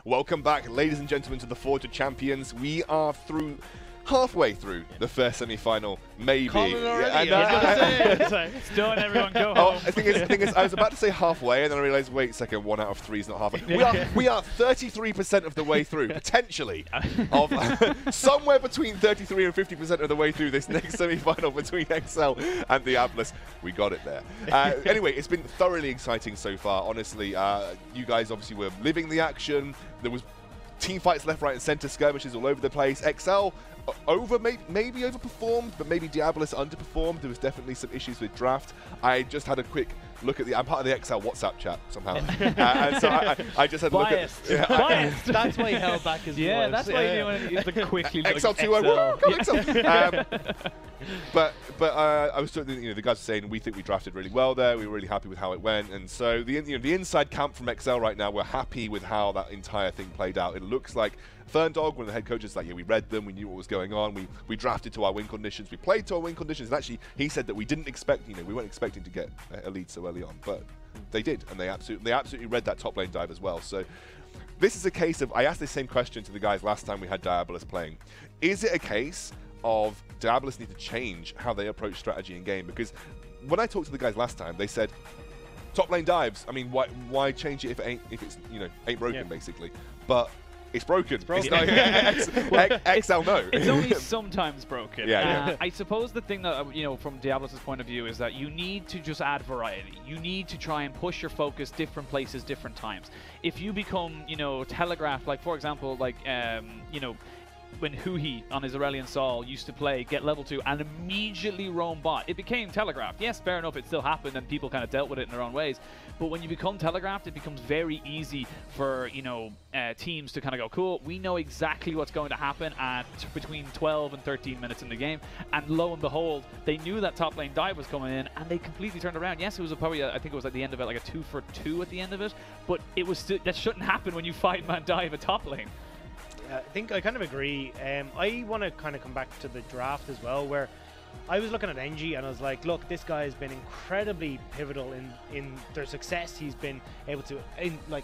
Welcome back, ladies and gentlemen, to the Forge of Champions. We are halfway through the first semi-final, maybe. It's done, everyone go home. The thing is, I was about to say halfway, and then I realized, wait a second, 1 out of 3 is not halfway. We are 33% of the way through, potentially, of somewhere between 33 and 50% of the way through this next semi-final between XL and Diabolus. We got it there. Anyway, it's been thoroughly exciting so far, honestly. You guys obviously were living the action. There was team fights left, right, and center, skirmishes all over the place. XL maybe overperformed, but maybe Diabolus underperformed. There was definitely some issues with draft. I just had a quick look at I'm part of the XL WhatsApp chat somehow, and so I just had a look at. Biased. That's why he held back his voice. That's why he wanted to quickly look XL 2-0. But I was talking, the guys were saying we think we drafted really well there. We were really happy with how it went, and so the inside camp from XL right now, we're happy with how that entire thing played out. It looks like Ferndog, one of the head coaches, like, yeah, we read them, we knew what was going on, we drafted to our win conditions, we played to our win conditions, and actually he said that we didn't expect, we weren't expecting to get a lead so early on, but they did, and they absolutely read that top lane dive as well. So this is a case of, I asked the same question to the guys last time we had Diabolus playing. Is it a case of Diabolus need to change how they approach strategy in game? Because when I talked to the guys last time, they said top lane dives, I mean, why change it if it's ain't broken, basically? But it's broken. It's broken. XL, no. It's only sometimes broken. Yeah. I suppose the thing that, from Diabolus' point of view is that you need to just add variety. You need to try and push your focus different places, different times. If you become, telegraphed, like, for example, like, when Huhi on his Aurelion Sol used to play get level 2 and immediately roam bot, it became telegraphed. Yes, fair enough, it still happened and people kind of dealt with it in their own ways. But when you become telegraphed, it becomes very easy for teams to kind of go, cool, we know exactly what's going to happen at between 12 and 13 minutes in the game. And lo and behold, they knew that top lane dive was coming in and they completely turned around. Yes, it was probably, I think it was at the end of it, like a 2-for-2 at the end of it. But it was that shouldn't happen when you 5-man dive a top lane. I think I kind of agree. I want to kind of come back to the draft as well, where I was looking at NG and I was like, look, this guy has been incredibly pivotal in their success. He's been able to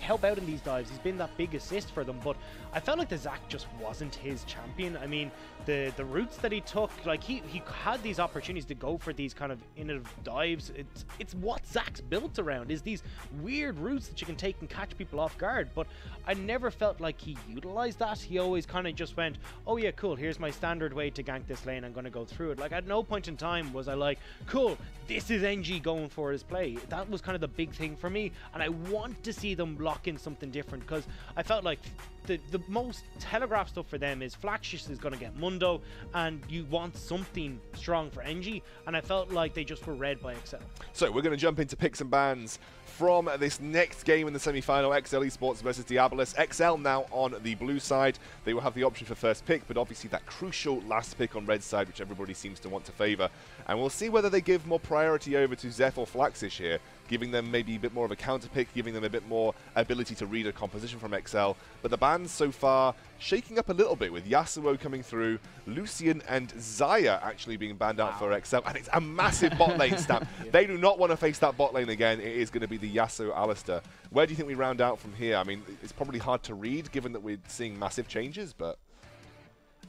help out in these dives. He's been that big assist for them, but I felt like the Zac just wasn't his champion. I mean, the routes that he took, like he had these opportunities to go for these kind of innovative dives. It's what Zac's built around, is these weird routes that you can take and catch people off guard, but I never felt like he utilized that. He always kind of just went, oh yeah, cool, here's my standard way to gank this lane, I'm going to go through it. Like, at no point in time was I like, cool, this is NG going for his play. That was kind of the big thing for me, and I want to see them lock in something different, because I felt like the most telegraph stuff for them is Flaxius is going to get Mundo, and you want something strong for NG, and I felt like they just were read by XL. So we're going to jump into picks and bans from this next game in the semi-final, XL Esports versus Diabolus. XL now on the blue side. They will have the option for first pick, but obviously that crucial last pick on red side, which everybody seems to want to favor. And we'll see whether they give more priority over to Zeph or Flaxish here, giving them maybe a bit more of a counter pick, giving them a bit more ability to read a composition from XL. But the bans so far shaking up a little bit, with Yasuo coming through, Lucian and Xayah actually being banned out for XL, and it's a massive bot lane stamp. They do not want to face that bot lane again. It is going to be the Yasuo Alistar. Where do you think we round out from here? I mean, it's probably hard to read given that we're seeing massive changes, but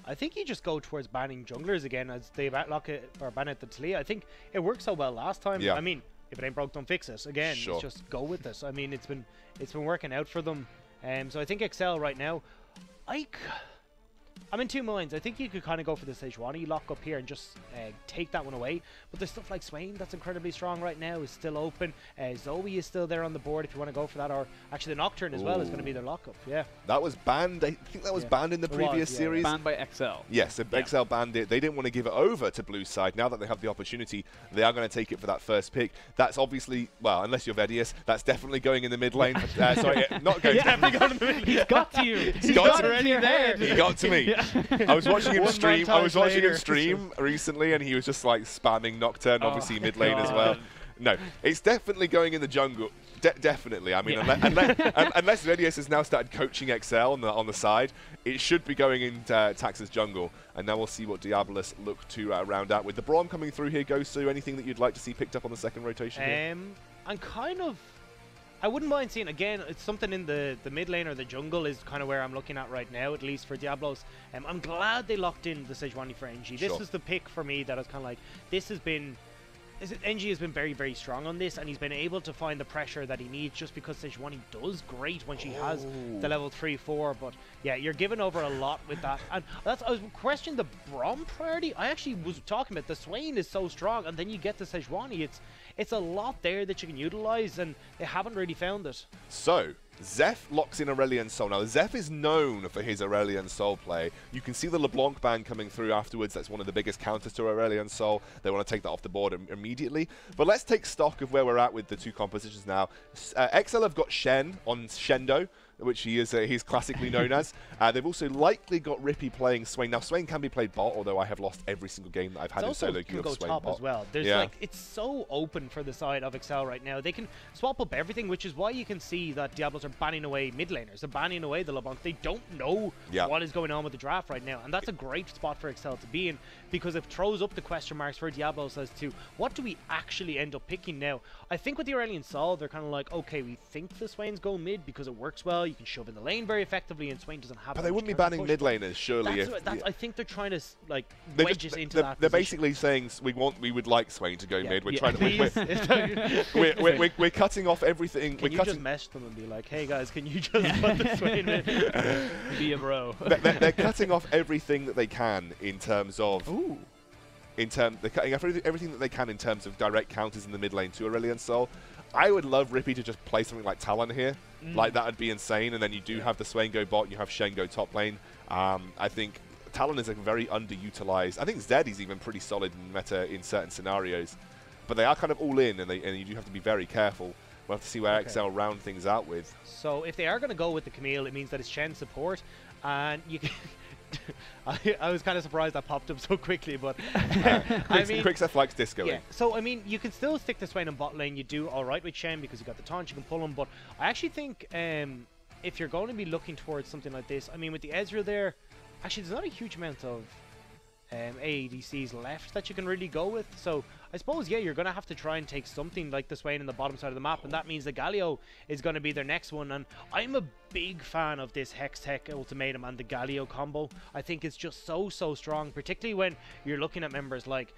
I think you just go towards banning junglers again as they lock it or ban it to Talia. I think it worked so well last time. Yeah. I mean, if it ain't broke, don't fix it. Again, sure. Just go with this. I mean, it's been working out for them. So I think XL right now, I'm in two minds. I think you could kind of go for the Sejuani lock up here and just take that one away. But there's stuff like Swain that's incredibly strong right now, is still open. Zoe is still there on the board if you want to go for that. Or actually the Nocturne as well is going to be their lockup. Yeah. That was banned. I think that was banned in the previous series. Banned by XL. Yes, XL banned it. They didn't want to give it over to blue side. Now that they have the opportunity, they are going to take it for that first pick. That's obviously, well, unless you're Vedius, that's definitely going in the mid lane. Sorry, not going. Definitely going in the mid lane. He's got to you. He's got already there. He got to me. I was watching him stream. I was watching him stream recently, and he was just like spamming Nocturne, obviously mid lane as well. No, it's definitely going in the jungle. Definitely. I mean, unless Vedius has now started coaching XL on the side, it should be going into Tax's jungle. And now we'll see what Diabolus look to round out with. The Braum coming through here, Gosu. Anything that you'd like to see picked up on the second rotation here? I'm kind of I wouldn't mind seeing, again, it's something in the mid lane or the jungle is kind of where I'm looking at right now, at least for Diabolos. I'm glad they locked in the Sejuani for NG. This was the pick for me that I was kind of like, this has been... NG has been very, very strong on this, and he's been able to find the pressure that he needs just because Sejuani does great when she has the level 3-4. But yeah, you're giving over a lot with that. And I was questioning the Braum priority. I actually was talking about the Swain is so strong, and then you get the Sejuani. It's a lot there that you can utilize, and they haven't really found it. So, Zeph locks in Aurelion Sol. Now, Zeph is known for his Aurelion Sol play. You can see the LeBlanc ban coming through afterwards. That's one of the biggest counters to Aurelion Sol. They want to take that off the board immediately. But let's take stock of where we're at with the two compositions now. XL have got Shen on Shendo, which he's classically known as. They've also likely got Rippy playing Swain. Now, Swain can be played bot, although I have lost every single game that I've had in solo queue of Swain top bot. as well. There's like, it's so open for the side of XL right now. They can swap up everything, which is why you can see that Diabolos are banning away mid laners. They're banning away the LeBlanc. They don't know what is going on with the draft right now, and that's a great spot for XL to be in, because it throws up the question marks for Diabolos as to what do we actually end up picking now. I think with the Aurelion Sol, they're kind of like, okay, we think the Swain's go mid because it works well. You can shove in the lane very effectively, and Swain doesn't have. But they wouldn't be banning mid laners, surely. I think they're trying to like wedge us into that. They're basically saying we would like Swain to go mid. We're trying to. We're cutting off everything. Can you just mess them and be like, hey guys, can you just put the Swain in? Be a bro. They're cutting off everything that they can in terms of. They're cutting off everything that they can in terms of direct counters in the mid lane to Aurelion Sol. I would love Rippy to just play something like Talon here. Like, that would be insane. And then you do have the Swain go bot, you have Shen go top lane. I think Talon is a very underutilized. I think Zed is even pretty solid in meta in certain scenarios. But they are kind of all in, and you do have to be very careful. We'll have to see where XL round things out with. So if they are going to go with the Camille, it means that it's Shen support. And you can... I was kind of surprised that popped up so quickly, but I mean, Quickstep likes disco. Yeah, so I mean, you can still stick the Swain in bot lane. You do all right with Shen because you got the taunt, you can pull him. But I actually think if you're going to be looking towards something like this, I mean, with the Ezreal there, actually there's not a huge amount of AADCs left that you can really go with. So I suppose, yeah, you're going to have to try and take something like the Swain in the bottom side of the map, and that means the Galio is going to be their next one. And I'm a big fan of this Hex Tech Ultimatum and the Galio combo. I think it's just so strong, particularly when you're looking at members like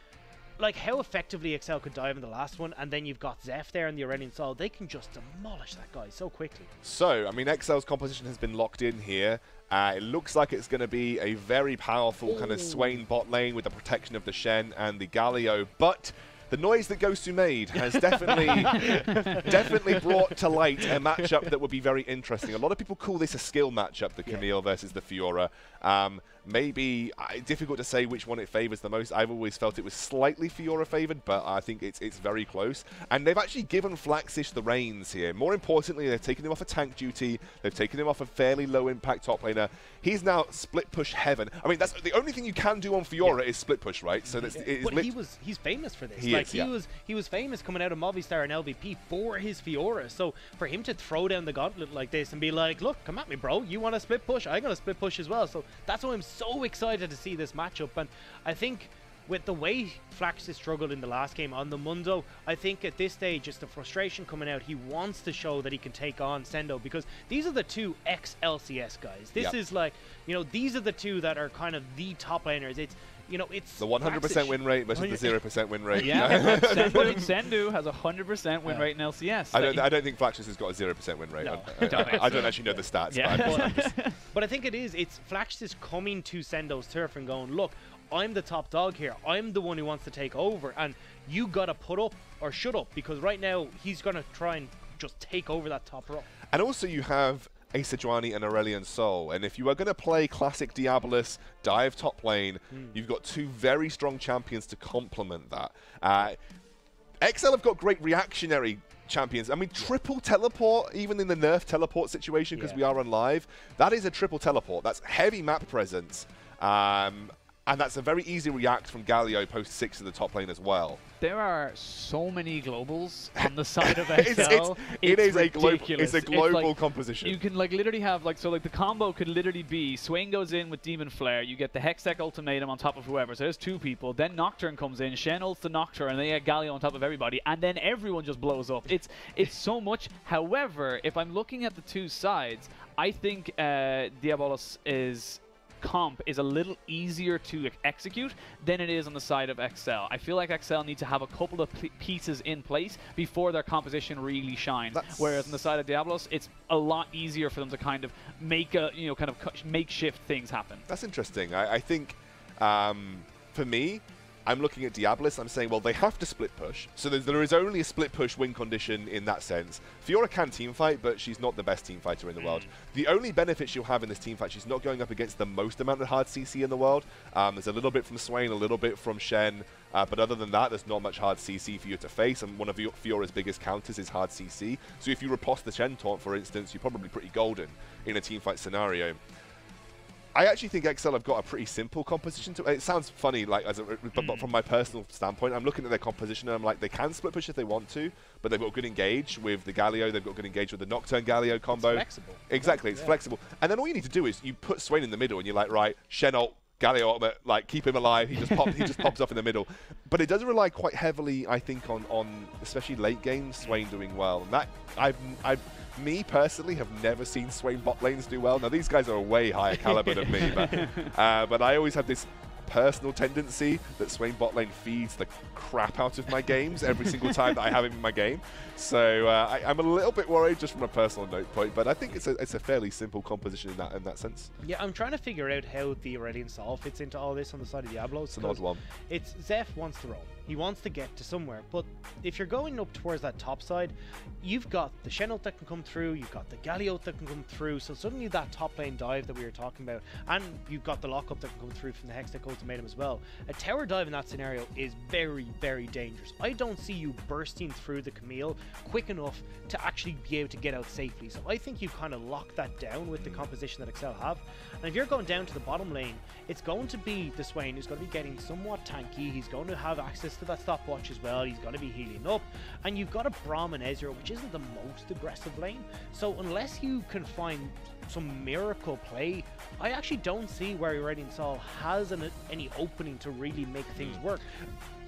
how effectively XL could dive in the last one, and then you've got Zeph there and the Aurelion Sol. They can just demolish that guy so quickly. So, I mean, XL's composition has been locked in here. It looks like it's going to be a very powerful kind of Swain bot lane with the protection of the Shen and the Galio, but the noise that Gosu made has definitely brought to light a matchup that would be very interesting. A lot of people call this a skill matchup, the Camille versus the Fiora. Maybe difficult to say which one it favors the most. I've always felt it was slightly Fiora favored, but I think it's very close. And they've actually given Flaxish the reins here. More importantly, they've taken him off a tank duty. They've taken him off a fairly low impact top laner. He's now split push heaven. I mean, that's the only thing you can do on Fiora is split push, right? So that's but he's famous for this. He was famous coming out of Movistar and LVP for his Fiora. So for him to throw down the gauntlet like this and be like, look, come at me, bro. You want to split push? I'm going to split push as well. So that's why I'm so excited to see this matchup. And I think with the way Flaxis struggled in the last game on the Mundo, I think at this stage, just the frustration coming out, he wants to show that he can take on Sendo, because these are the two ex-LCS guys. This is like, you know, these are the two that are kind of the top laners. It's, you know, it's the 100% win rate versus the 0% win rate. Yeah, Sendu has a 100% win rate in LCS. I don't think Flaxis has got a 0% win rate. No. I don't actually know the stats. Yeah. But I think it's Flaxis coming to Sendo's turf and going, look, I'm the top dog here. I'm the one who wants to take over, and you got to put up or shut up, because right now he's going to try and just take over that top row. And also you have a Sejuani and Aurelion Sol, and if you are going to play classic Diabolus, dive top lane, you've got two very strong champions to complement that. XL have got great reactionary champions. I mean, triple teleport, even in the nerf teleport situation, because we are on live, that is a triple teleport. That's heavy map presence. And that's a very easy react from Galio post 6 to the top lane as well. There are so many globals on the side of XL. It's ridiculous. a global composition. You can like literally have like, so like the combo could literally be Swain goes in with Demon Flare, you get the Hextech ultimatum on top of whoever, so there's 2 people, then Nocturne comes in, Shen ults the Nocturne, and they get Galio on top of everybody, and then everyone just blows up. It's so much. However, if I'm looking at the 2 sides, I think Diabolus comp is a little easier to execute than it is on the side of XL. I feel like XL need to have a couple of pieces in place before their composition really shines. Whereas on the side of Diabolus, it's a lot easier for them to kind of make makeshift things happen. That's interesting. I think for me, I'm looking at Diabolus, I'm saying, well, they have to split push. So there is only a split push win condition in that sense. Fiora can teamfight, but she's not the best teamfighter in the world. The only benefit she'll have in this teamfight, she's not going up against the most amount of hard CC in the world. There's a little bit from Swain, a little bit from Shen, but other than that, there's not much hard CC for you to face, and one of Fiora's biggest counters is hard CC. So if you riposte the Shen taunt, for instance, you're probably pretty golden in a teamfight scenario. I actually think XL have got a pretty simple composition to it. It sounds funny, like, but from my personal standpoint, I'm looking at their composition and I'm like, they can split push if they want to, but they've got good engage with the Galio, they've got good engage with the Nocturne Galio combo. It's flexible. Exactly, it's flexible. And then all you need to do is you put Swain in the middle and you're like, right, Shen ult, Galio ultimate, like, keep him alive, he just pops off in the middle. But it does rely quite heavily, I think, on especially late game, Swain doing well. And that, me personally have never seen Swain bot lanes do well. Now these guys are a way higher caliber than me, but I always have this personal tendency that Swain bot lane feeds the crap out of my games every single time that I have him in my game. So I'm a little bit worried just from a personal note point, but I think it's a fairly simple composition in that sense. Yeah, I'm trying to figure out how the Aurelion Sol fits into all this on the side of Diablo. It's an odd one. It's Zeph wants to roll. He wants to get to somewhere, but if you're going up towards that top side, you've got the Shen ult that can come through, you've got the Galio ult that can come through, so suddenly that top lane dive that we were talking about, and you've got the lockup that can come through from the Hextech ultimatum as well. A tower dive in that scenario is very, very dangerous. I don't see you bursting through the Camille quick enough to actually be able to get out safely, so I think you kind of lock that down with the composition that XL have. And if you're going down to the bottom lane, it's going to be the Swain who's going to be getting somewhat tanky, he's going to have access to that stopwatch as well, he's going to be healing up, and you've got a Braum and Ezreal, which isn't the most aggressive lane, so unless you can find some miracle play, I actually don't see where Aurelion Sol has any opening to really make things work.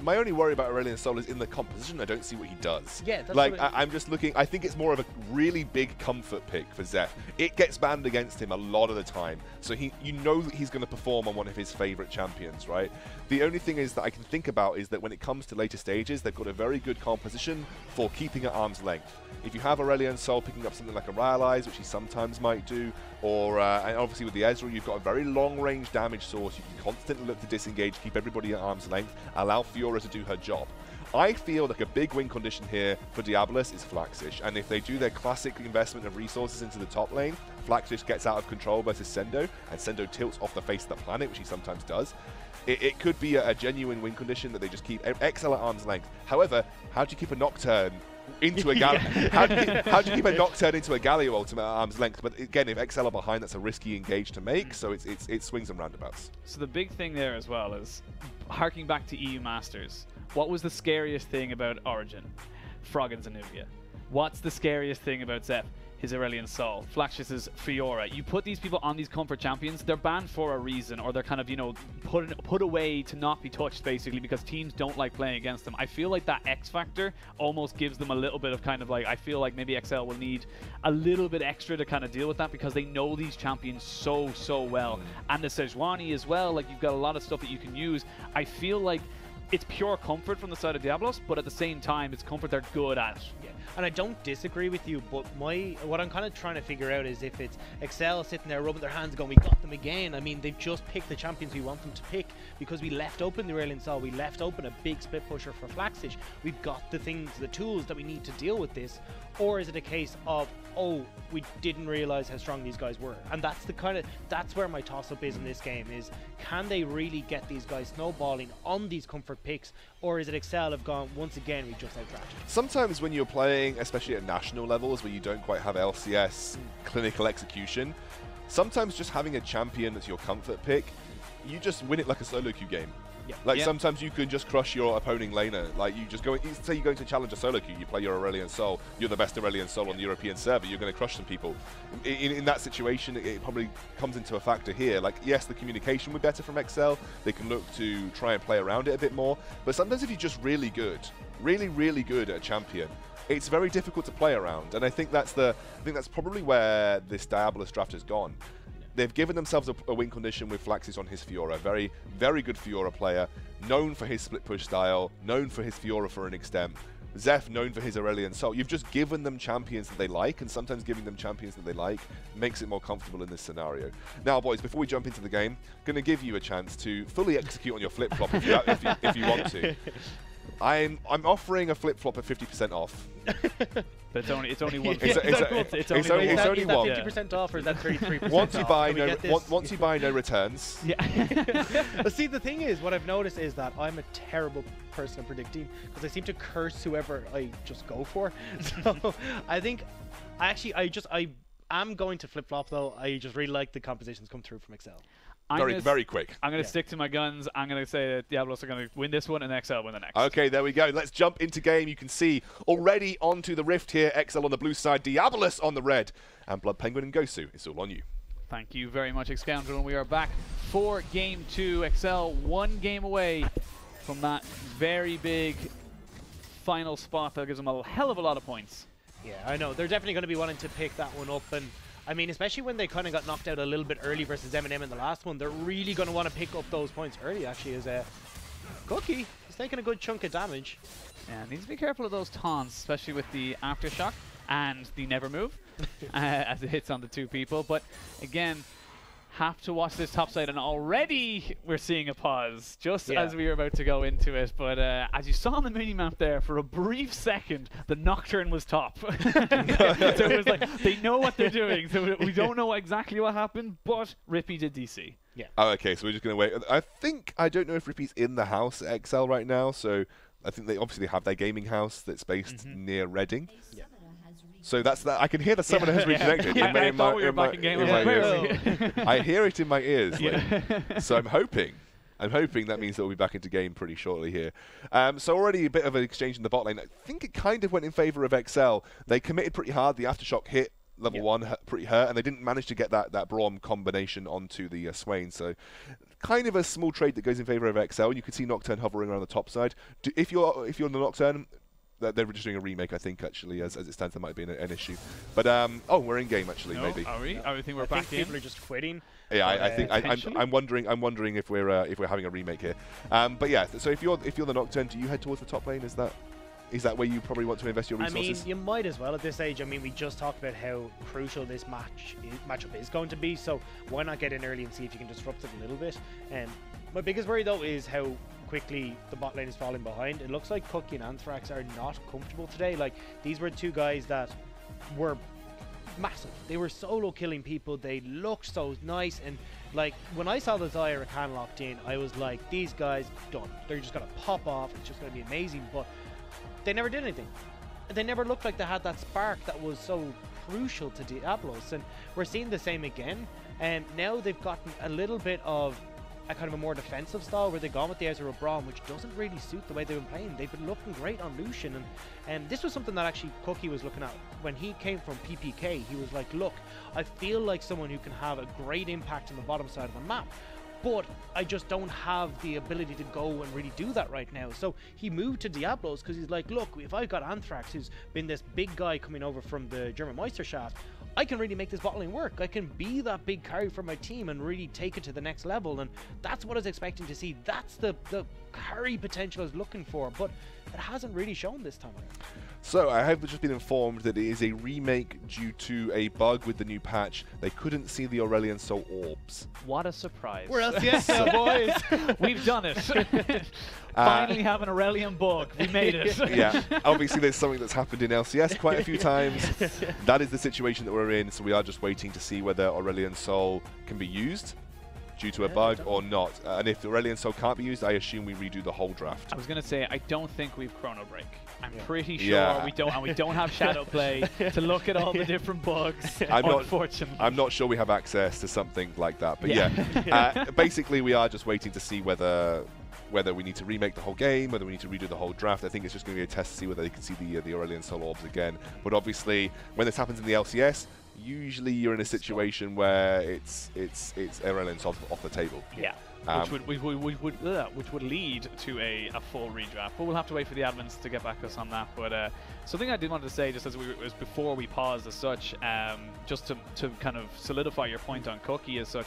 My only worry about Aurelion Sol is in the composition. I don't see what he does. Yeah, that's like I'm just looking. I think it's more of a really big comfort pick for Zeph. It gets banned against him a lot of the time, so you know that he's going to perform on one of his favorite champions, right? The only thing is that I can think about is that when it comes to later stages, they've got a very good composition for keeping at arm's length. If you have Aurelion Sol picking up something like a Rylai's, which he sometimes might do, or and obviously with the Ezreal, you've got a very long-range damage source. You can constantly look to disengage, keep everybody at arm's length, allow Fiora to do her job. I feel like a big win condition here for Diabolus is Flaxish, and if they do their classic investment of resources into the top lane, Flaxish gets out of control versus Sendo, and Sendo tilts off the face of the planet, which he sometimes does. It could be a genuine win condition that they just keep XL at arm's length. However, how do you keep a Nocturne into a Galio? How do you keep a Nocturne into a Galio ultimate at arm's length? But again, if XL are behind, that's a risky engage to make, so it swings and roundabouts. So the big thing there as well is, harking back to EU Masters, what was the scariest thing about Origin? Frog and Zenuvia. What's the scariest thing about Zeph? His Aurelion Sol, Flaxus's Fiora. You put these people on these comfort champions, they're banned for a reason, or they're kind of, you know, put away to not be touched, basically, because teams don't like playing against them. I feel like that X factor almost gives them a little bit of kind of like, I feel like maybe XL will need a little bit extra to kind of deal with that, because they know these champions so well. And the Sejuani as well, like, you've got a lot of stuff that you can use. I feel like it's pure comfort from the side of Diabolus, but at the same time, it's comfort they're good at. Yeah, and I don't disagree with you, but what I'm kind of trying to figure out is if it's XL sitting there rubbing their hands going, we got them again. I mean, they've just picked the champions we want them to pick because we left open the Aurelion Sol, we left open a big split pusher for Flaxish. We've got the things, the tools that we need to deal with this. Or is it a case of, oh, we didn't realize how strong these guys were? And that's where my toss-up is in this game, is can they really get these guys snowballing on these comfort picks, or is it XL have gone, once again, we just outdrafted? Sometimes when you're playing, especially at national levels, where you don't quite have LCS clinical execution, sometimes just having a champion that's your comfort pick you just win it like a solo queue game. Yeah. Like sometimes you can just crush your opposing laner. Like you just go, say you're going to challenge a solo queue, you play your Aurelion Sol, you're the best Aurelion Sol on the European server, you're going to crush some people. In that situation, it probably comes into a factor here. Like, yes, the communication would be better from XL. They can look to try and play around it a bit more. But sometimes if you're just really good, really good at a champion, it's very difficult to play around. And I think that's probably where this Diabolus draft has gone. They've given themselves a win condition with Flaxis on his Fiora. Very good Fiora player, known for his split push style, known for his Fiora for an extent. Zeph, known for his Aurelion Sol. You've just given them champions that they like, and sometimes giving them champions that they like makes it more comfortable in this scenario. Now, boys, before we jump into the game, going to give you a chance to fully execute on your flip-flop if you want to. I'm offering a flip-flop at 50% off. But it's only one. It's only one. Is that 50% off or is that 33% once you buy off? once you buy, no returns. Yeah. But see, the thing is, what I've noticed is that I'm a terrible person at predicting because I seem to curse whoever I just go for. So I think, I am going to flip-flop though. I just really like the compositions come through from Excel. Very quick. I'm going to stick to my guns. I'm going to say that Diabolus are going to win this one and XL win the next. Okay, there we go. Let's jump into game. You can see already onto the Rift here. XL on the blue side, Diabolus on the red. And Blood Penguin and Gosu, it's all on you. Thank you very much, Excoundrel. And we are back for Game 2. XL 1 game away from that very big final spot that gives them a hell of a lot of points. Yeah, I know. They're definitely going to be wanting to pick that one up. And I mean, especially when they kind of got knocked out a little bit early versus M&M in the last one, they're really going to want to pick up those points early, actually, as Cookie is taking a good chunk of damage. Yeah, needs to be careful of those taunts, especially with the Aftershock and the Never Move as it hits on the two people. But again, have to watch this top side, and already we're seeing a pause just as we were about to go into it. But as you saw on the mini-map there, for a brief second, the Nocturne was top. So it was like, they know what they're doing. So we don't know exactly what happened, but Rippy did DC. Yeah. Oh, okay, so we're just going to wait. I don't know if Rippy's in the house at XL right now, so I think they obviously have their gaming house that's based near Reading. Yeah. So that's that. I can hear the summoner has reconnected. I thought we were back in game. I hear it in my ears. Like, so I'm hoping that means that we'll be back into game pretty shortly here. So already a bit of an exchange in the bot lane. I think it kind of went in favor of XL. They committed pretty hard. The Aftershock hit level 1 pretty hurt, and they didn't manage to get that Braum combination onto the Swain. So kind of a small trade that goes in favor of XL. You can see Nocturne hovering around the top side. If you're the Nocturne, they're just doing a remake, I think, actually, as it stands, there might be an issue. But oh, we're in game actually, maybe. Are we? I think we're back in. People are just quitting. Yeah, I think I'm wondering if we're having a remake here. But yeah, so if you're the Nocturne, do you head towards the top lane? Is that where you probably want to invest your resources? I mean, you might as well at this age. I mean, we just talked about how crucial this matchup is going to be. So why not get in early and see if you can disrupt it a little bit? My biggest worry though is how quickly the bot lane is falling behind. It looks like Cookie and Anthrax are not comfortable today. Like, these were two guys that were massive. They were solo killing people. They looked so nice, and like when I saw the Zyra Rakan locked in, I was like, these guys done. They're just gonna pop off. It's just gonna be amazing. But they never did anything. They never looked like they had that spark that was so crucial to Diabolus, and we're seeing the same again. And now they've gotten a little bit of a kind of a more defensive style where they've gone with the Ezreal Braum, which doesn't really suit the way they've been playing. They've been looking great on Lucian, and this was something that actually Cookie was looking at when he came from PPK. He was like, look, I feel like someone who can have a great impact on the bottom side of the map, but I just don't have the ability to go and really do that right now. So he moved to Diabolus because he's like, look, if I've got Anthrax, who's been this big guy coming over from the German Meisterschaft, I can really make this bot lane work. I can be that big carry for my team and really take it to the next level. And that's what I was expecting to see. That's the carry potential I was looking for, but it hasn't really shown this time around. So I have just been informed that it is a remake due to a bug with the new patch. They couldn't see the Aurelion Sol orbs. What a surprise. We're LCS boys. We've done it. Finally have an Aurelion bug. We made it. Yeah, obviously there's something that's happened in LCS quite a few times. That is the situation that we're in, so we are just waiting to see whether Aurelion Sol can be used due to a bug or not? And if Aurelion Sol can't be used, I assume we redo the whole draft. I was going to say, I don't think we've Chrono Break. I'm pretty sure we don't, and we don't have Shadow Play to look at all the different bugs, unfortunately. I'm not sure we have access to something like that, but basically we are just waiting to see whether we need to remake the whole game, whether we need to redo the whole draft. I think it's just going to be a test to see whether they can see the Aurelion Sol orbs again. But obviously, when this happens in the LCS, usually you're in a situation where it's Aurelion Sol off the table. Yeah. Which would lead to a full redraft, but we'll have to wait for the admins to get back to us on that. But something I did want to say, just as before we paused as such, just to kind of solidify your point on Cookie as such.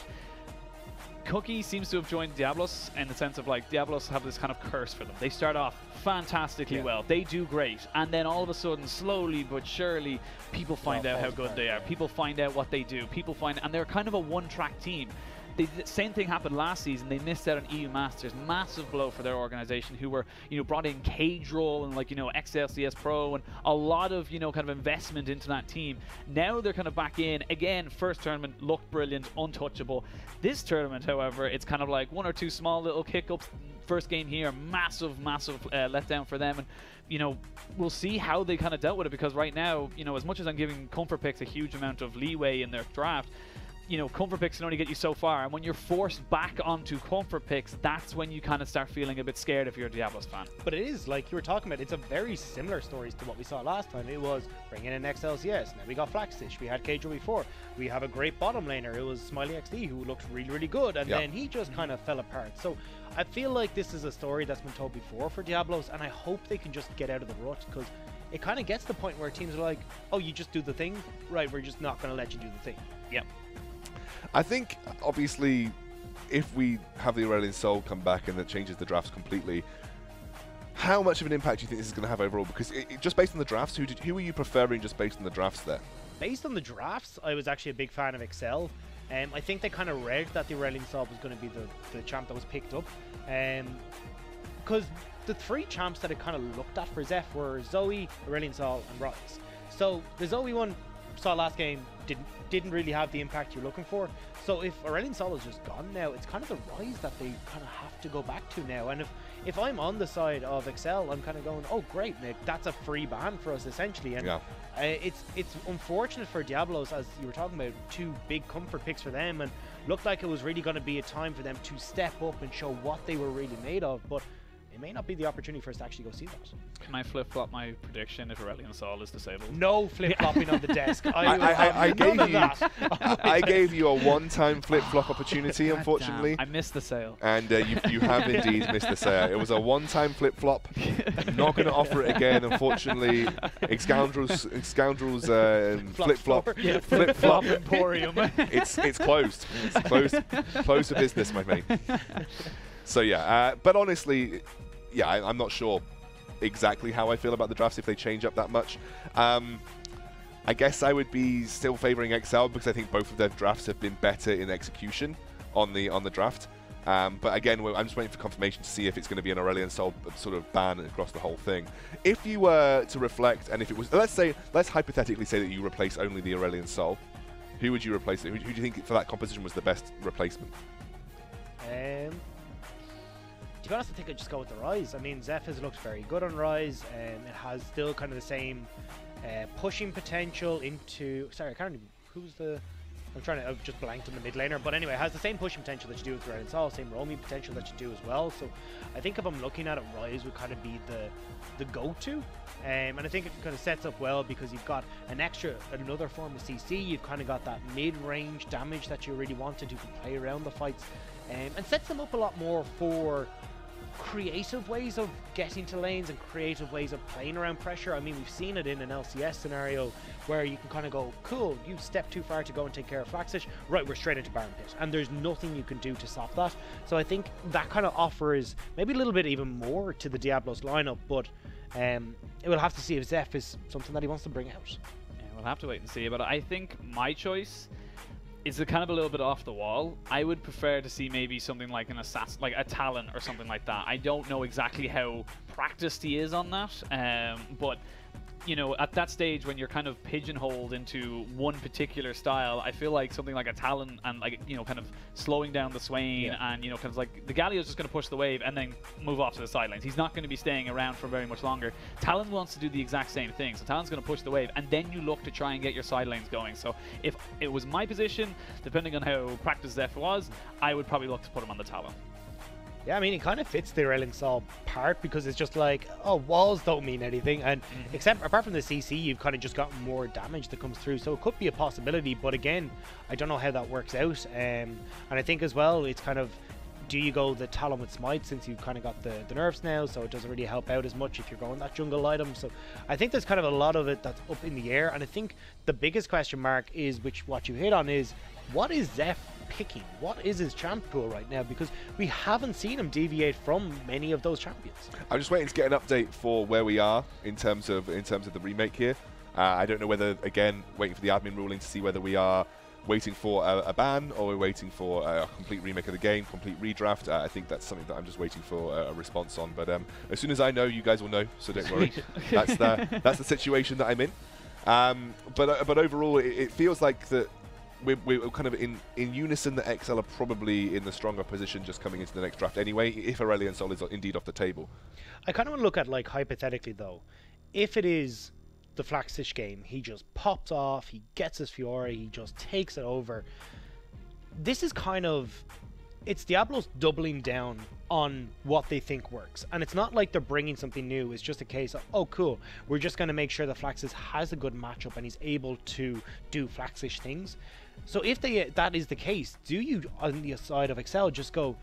Cookie seems to have joined Diabolus in the sense of like Diabolus have this kind of curse for them. They start off fantastically well, they do great, and then all of a sudden, slowly but surely, people find out how good they are. People find out what they do. People find, and they're kind of a one-track team. The same thing happened last season. They missed out on EU Masters, massive blow for their organization, who were, brought in Cage Roll and XLCS Pro and a lot of, kind of investment into that team. Now they're kind of back in again. First tournament looked brilliant, untouchable. This tournament, however, it's kind of like one or two small little hiccups. First game here, massive letdown for them, and we'll see how they kind of dealt with it, because right now, as much as I'm giving Comfort Picks a huge amount of leeway in their draft, Comfort Picks can only get you so far, and when you're forced back onto Comfort Picks, that's when you kind of start feeling a bit scared if you're a Diabolus fan. But it is, like you were talking about, it's a very similar stories to what we saw last time. It was bringing in XLCS, now we got Flaxfish, we had Kjo before, we have a great bottom laner, it was Smiley XD, who looked really good, and then he just kind of fell apart. So I feel like this is a story that's been told before for Diabolus, and I hope they can just get out of the rut, because it kind of gets to the point where teams are like, oh, you just do the thing? Right, we're just not going to let you do the thing. Yep. I think, obviously, if we have the Aurelion Sol come back and that changes the drafts completely, how much of an impact do you think this is going to have overall? Because just based on the drafts, who are you preferring just based on the drafts there? Based on the drafts, I was actually a big fan of Excel. I think they kind of read that the Aurelion Sol was going to be the champ that was picked up. Because the three champs that I kind of looked at for Zeph were Zoe, Aurelion Sol, and Rise. So the Zoe one, saw last game, didn't really have the impact you're looking for. So if Aurelion Sol is just gone now, it's kind of the Rise that they kind of have to go back to now. And if I'm on the side of Excel, I'm kind of going, oh great, Nick, that's a free ban for us essentially. And it's unfortunate for Diabolus, as you were talking about, two big comfort picks for them, and looked like it was really going to be a time for them to step up and show what they were really made of. But it may not be the opportunity for us to actually go see that. Can I flip-flop my prediction if Aurelion Sol is disabled? No flip-flopping on the desk. I gave you a one-time flip-flop opportunity, unfortunately. Damn. I missed the sale. And you have indeed missed the sale. It was a one-time flip-flop. I'm not going to offer it again, unfortunately. Scoundrels flip-flop. Yeah, flip-flop emporium. It's closed. It's closed for business, my mate. So yeah, but honestly, yeah, I'm not sure exactly how I feel about the drafts if they change up that much. I guess I would be still favoring XL because I think both of their drafts have been better in execution on the draft. But again, I'm just waiting for confirmation to see if it's going to be an Aurelion Sol sort of ban across the whole thing. If you were to reflect, and if it was, let's hypothetically say that you replace only the Aurelion Sol, who would you replace it? Who do you think for that composition was the best replacement? To be honest, I think I'd just go with the Rise. I mean, Zeph has looked very good on Rise, and it has still kind of the same pushing potential into... Sorry, I can't even... Who's the... I've just blanked on the mid laner, but anyway, it has the same pushing potential that you do with Aurelion Sol, same roaming potential that you do as well. So I think if I'm looking at it, Rise would kind of be the go-to. And I think it kind of sets up well because you've got another form of CC, you've kind of got that mid-range damage that you really wanted, who can play around the fights, and sets them up a lot more for creative ways of getting to lanes and creative ways of playing around pressure. I mean, we've seen it in an LCS scenario where you can kind of go, cool, you stepped too far to go and take care of Flaxfish, right, we're straight into Baron Pit, and there's nothing you can do to stop that. So I think that kind of offers maybe a little bit even more to the Diabolus lineup, but it will have to see if Zeph is something that he wants to bring out. Yeah, we'll have to wait and see, but I think my choice is kind of a little bit off the wall. I would prefer to see maybe something like an assassin, like a Talon or something like that. I don't know exactly how practiced he is on that, but you know, at that stage when you're kind of pigeonholed into one particular style, I feel like something like a Talon and like, you know, kind of slowing down the Swain and, you know, kind of like the Galio's just going to push the wave and then move off to the sidelines. He's not going to be staying around for very much longer. Talon wants to do the exact same thing. So Talon's going to push the wave and then you look to try and get your side lanes going. So if it was my position, depending on how practiced Zeph was, I would probably look to put him on the Talon. Yeah, I mean, it kind of fits the Railing Saw part because it's just like, oh, walls don't mean anything. And except apart from the CC, you've kind of just got more damage that comes through. So it could be a possibility. But again, I don't know how that works out. And I think as well, it's kind of, do you go the Talon with Smite since you've kind of got the nerfs now? So it doesn't really help out as much if you're going that jungle item. So I think there's kind of a lot of it that's up in the air. And I think the biggest question mark is, what you hit on is, what is Zeph picking? What is his champ pool right now? Because we haven't seen him deviate from many of those champions. I'm just waiting to get an update for where we are in terms of the remake here. I don't know whether, again, waiting for the admin ruling to see whether we are waiting for a ban or we're waiting for a complete remake of the game, complete redraft. I think that's something that I'm just waiting for a response on. But as soon as I know, you guys will know, so don't worry. That's the situation that I'm in. But overall, it feels like that we're kind of in unison that XL are probably in the stronger position just coming into the next draft anyway, if Aurelion Sol is indeed off the table. I kind of want to look at, like, hypothetically though, if it is the Flaxish game, he just pops off, he gets his Fiora, he just takes it over. This is kind of, it's Diablos doubling down on what they think works. And it's not like they're bringing something new. It's just a case of, oh, cool, we're just going to make sure that Flaxis has a good matchup and he's able to do Flaxish things. So if that is the case, do you, on the side of Excel, just go,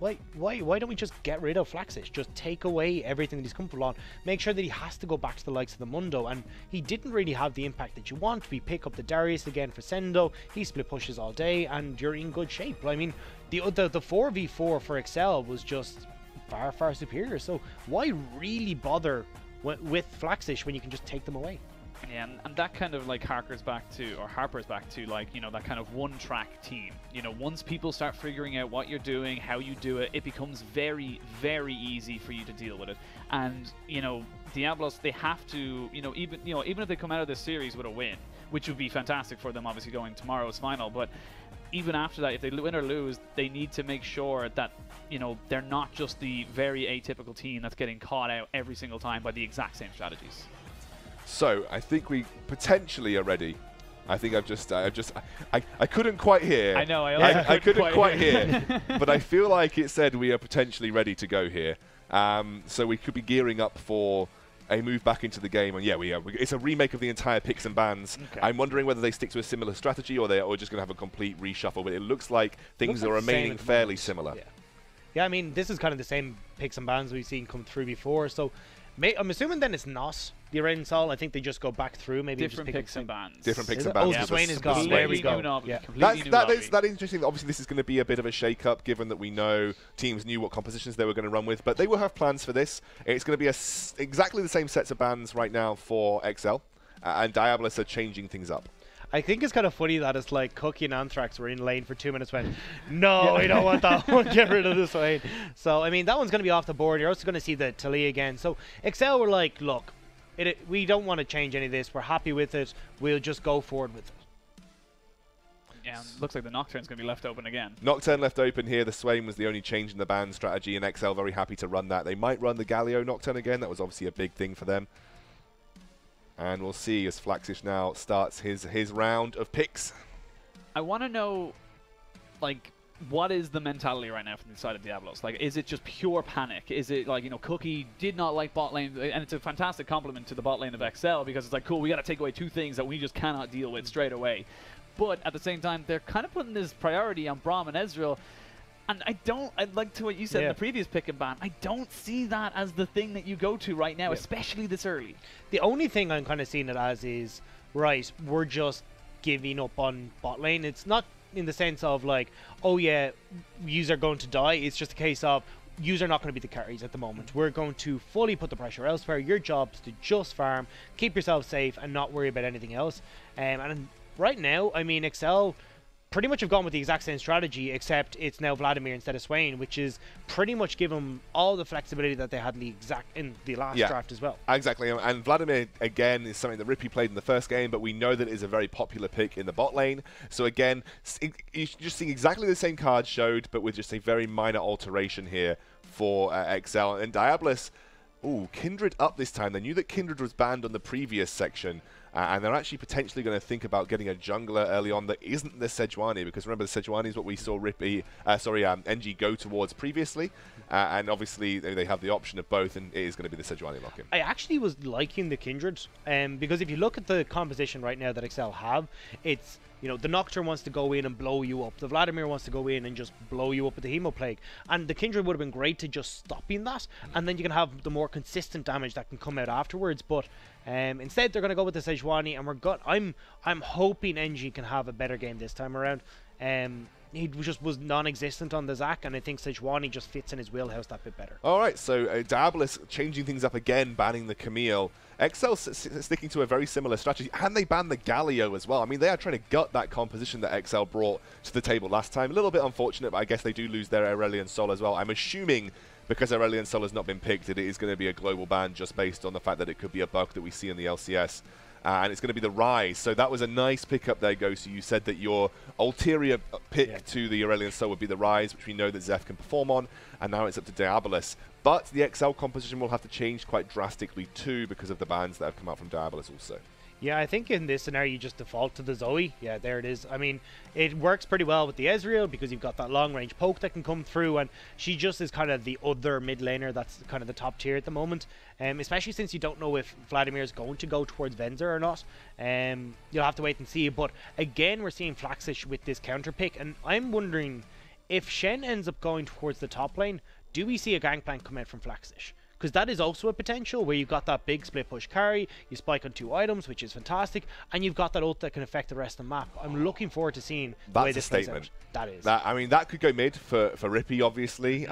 why don't we just get rid of Flaxish? Just take away everything that he's comfortable on. Make sure that he has to go back to the likes of the Mundo. And he didn't really have the impact that you want. We pick up the Darius again for Sendo. He split pushes all day, and you're in good shape. I mean, the 4v4 for Excel was just far, far superior. So why really bother with Flaxish when you can just take them away? Yeah, and that kind of like harpers back to like, you know, that kind of one track team. You know, once people start figuring out what you're doing, how you do it, it becomes very, very easy for you to deal with it. And, you know, Diablos, they have to, even if they come out of this series with a win, which would be fantastic for them, obviously going tomorrow's final, but even after that, if they win or lose, they need to make sure that, you know, they're not just the very atypical team that's getting caught out every single time by the exact same strategies. So I think we potentially are ready. I think I couldn't quite hear. I know. I couldn't quite hear, but I feel like it said we are potentially ready to go here. So we could be gearing up for a move back into the game, and yeah, it's a remake of the entire picks and bans. Okay. I'm wondering whether they stick to a similar strategy or they're just going to have a complete reshuffle. But it looks like things are remaining fairly similar. Yeah, I mean, this is kind of the same picks and bans we've seen come through before. So I'm assuming then it's not the Aurelion Sol. I think they just go back through, maybe different just picks and bans. Different picks and bans. Oh, Swain is gone. There we go. Yeah. That is interesting. Obviously, this is going to be a bit of a shake-up, given that we know teams knew what compositions they were going to run with, but they will have plans for this. It's going to be exactly the same sets of bans right now for XL, and Diabolus are changing things up. I think it's kind of funny that it's like Cookie and Anthrax were in lane for 2 minutes when, no, we don't want that one, get rid of this lane. So, I mean, that one's going to be off the board. You're also going to see the Tali again. So, XL were like, look, we don't want to change any of this. We're happy with it. We'll just go forward with it. Yeah, looks like the Nocturne's going to be left open again. Nocturne left open here. The Swain was the only change in the ban strategy, and XL very happy to run that. They might run the Galio Nocturne again. That was obviously a big thing for them. And we'll see as Flaxish now starts his round of picks. I want to know, like, what is the mentality right now from the side of Diablos? Like, is it just pure panic? Is it like, you know, Cookie did not like bot lane, and it's a fantastic compliment to the bot lane of XL because it's like, cool, we got to take away two things that we just cannot deal with straight away. But at the same time, they're kind of putting this priority on Braum and Ezreal. And I'd like to what you said in the previous pick and ban, I don't see that as the thing that you go to right now, especially this early. The only thing I'm kind of seeing it as is, right, we're just giving up on bot lane. It's not in the sense of like, oh yeah, yous are going to die. It's just a case of, yous are not going to be the carries at the moment. We're going to fully put the pressure elsewhere. Your job is to just farm, keep yourself safe, and not worry about anything else. And right now, I mean, XL, pretty much have gone with the exact same strategy, except it's now Vladimir instead of Swain, which is pretty much give them all the flexibility that they had in the last draft as well. Exactly, and Vladimir, again, is something that Rippy played in the first game, but we know that it is a very popular pick in the bot lane. So again, you just see exactly the same card showed, but with just a very minor alteration here for XL. And Diabolus, ooh, Kindred up this time. They knew that Kindred was banned on the previous section, and they're actually potentially going to think about getting a jungler early on that isn't the Sejuani, because remember, the Sejuani is what we saw NG go towards previously, and obviously they have the option of both, and it is going to be the Sejuani lock-in. I actually was liking the Kindred, because if you look at the composition right now that XL have, it's, you know, the Nocturne wants to go in and blow you up. The Vladimir wants to go in and just blow you up with the Hemoplague. And the Kindred would have been great to just stopping that. And then you can have the more consistent damage that can come out afterwards. But instead, they're going to go with the Sejuani. And I'm hoping NG can have a better game this time around. He just was non-existent on the Zac, and I think Sejuani just fits in his wheelhouse that bit better. All right, so Diabolus changing things up again, banning the Camille. XL sticking to a very similar strategy, and they banned the Galio as well. I mean, they are trying to gut that composition that XL brought to the table last time. A little bit unfortunate, but I guess they do lose their Aurelion Sol as well. I'm assuming because Aurelion Sol has not been picked, that it is going to be a global ban just based on the fact that it could be a bug that we see in the LCS. And it's going to be the Rise. So that was a nice pickup there, Ghost. So you said that your ulterior pick to the Aurelion Sol would be the Rise, which we know that Zeph can perform on, and now it's up to Diabolus. But the XL composition will have to change quite drastically too because of the bans that have come out from Diabolus also. Yeah, I think in this scenario you just default to the Zoe. Yeah, there it is. I mean, it works pretty well with the Ezreal because you've got that long-range poke that can come through, and she just is kind of the other mid laner that's kind of the top tier at the moment. Especially since you don't know if Vladimir is going to go towards Venzer or not. You'll have to wait and see. But again, we're seeing Flaxish with this counter pick, and I'm wondering if Shen ends up going towards the top lane, do we see a gangplank come out from Flaxish? Because that is also a potential where you've got that big split push carry, you spike on 2 items, which is fantastic, and you've got that ult that can affect the rest of the map. I'm looking forward to seeing the way this plays out. That is. I mean, that could go mid for Rippy, obviously.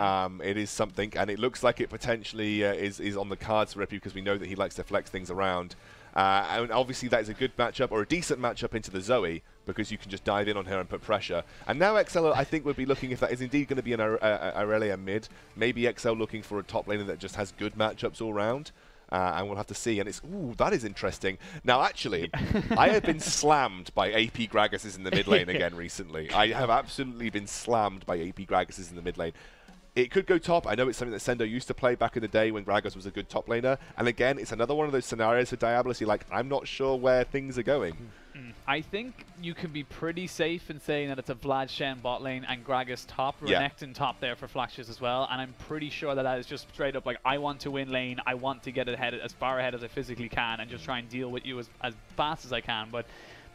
It is something, and it looks like it potentially is on the cards for Rippy because we know that he likes to flex things around. And obviously that is a good matchup, or a decent matchup into the Zoe, because you can just dive in on her and put pressure. And now XL, I think, would be looking, if that is indeed going to be an Aurelia mid, maybe XL looking for a top laner that just has good matchups all round. And we'll have to see. And it's, ooh, that is interesting. Now, actually, I have been slammed by AP Gragas in the mid lane again recently. I have absolutely been slammed by AP Gragas in the mid lane. It could go top. I know it's something that Sendo used to play back in the day when Gragas was a good top laner. And again, it's another one of those scenarios for Diabolus. You're like, I'm not sure where things are going. I think you can be pretty safe in saying that it's a Vlad Shen bot lane and Gragas top, Renekton top there for Flashes as well. And I'm pretty sure that is just straight up like, I want to win lane. I want to get ahead as far ahead as I physically can and just try and deal with you as fast as I can. But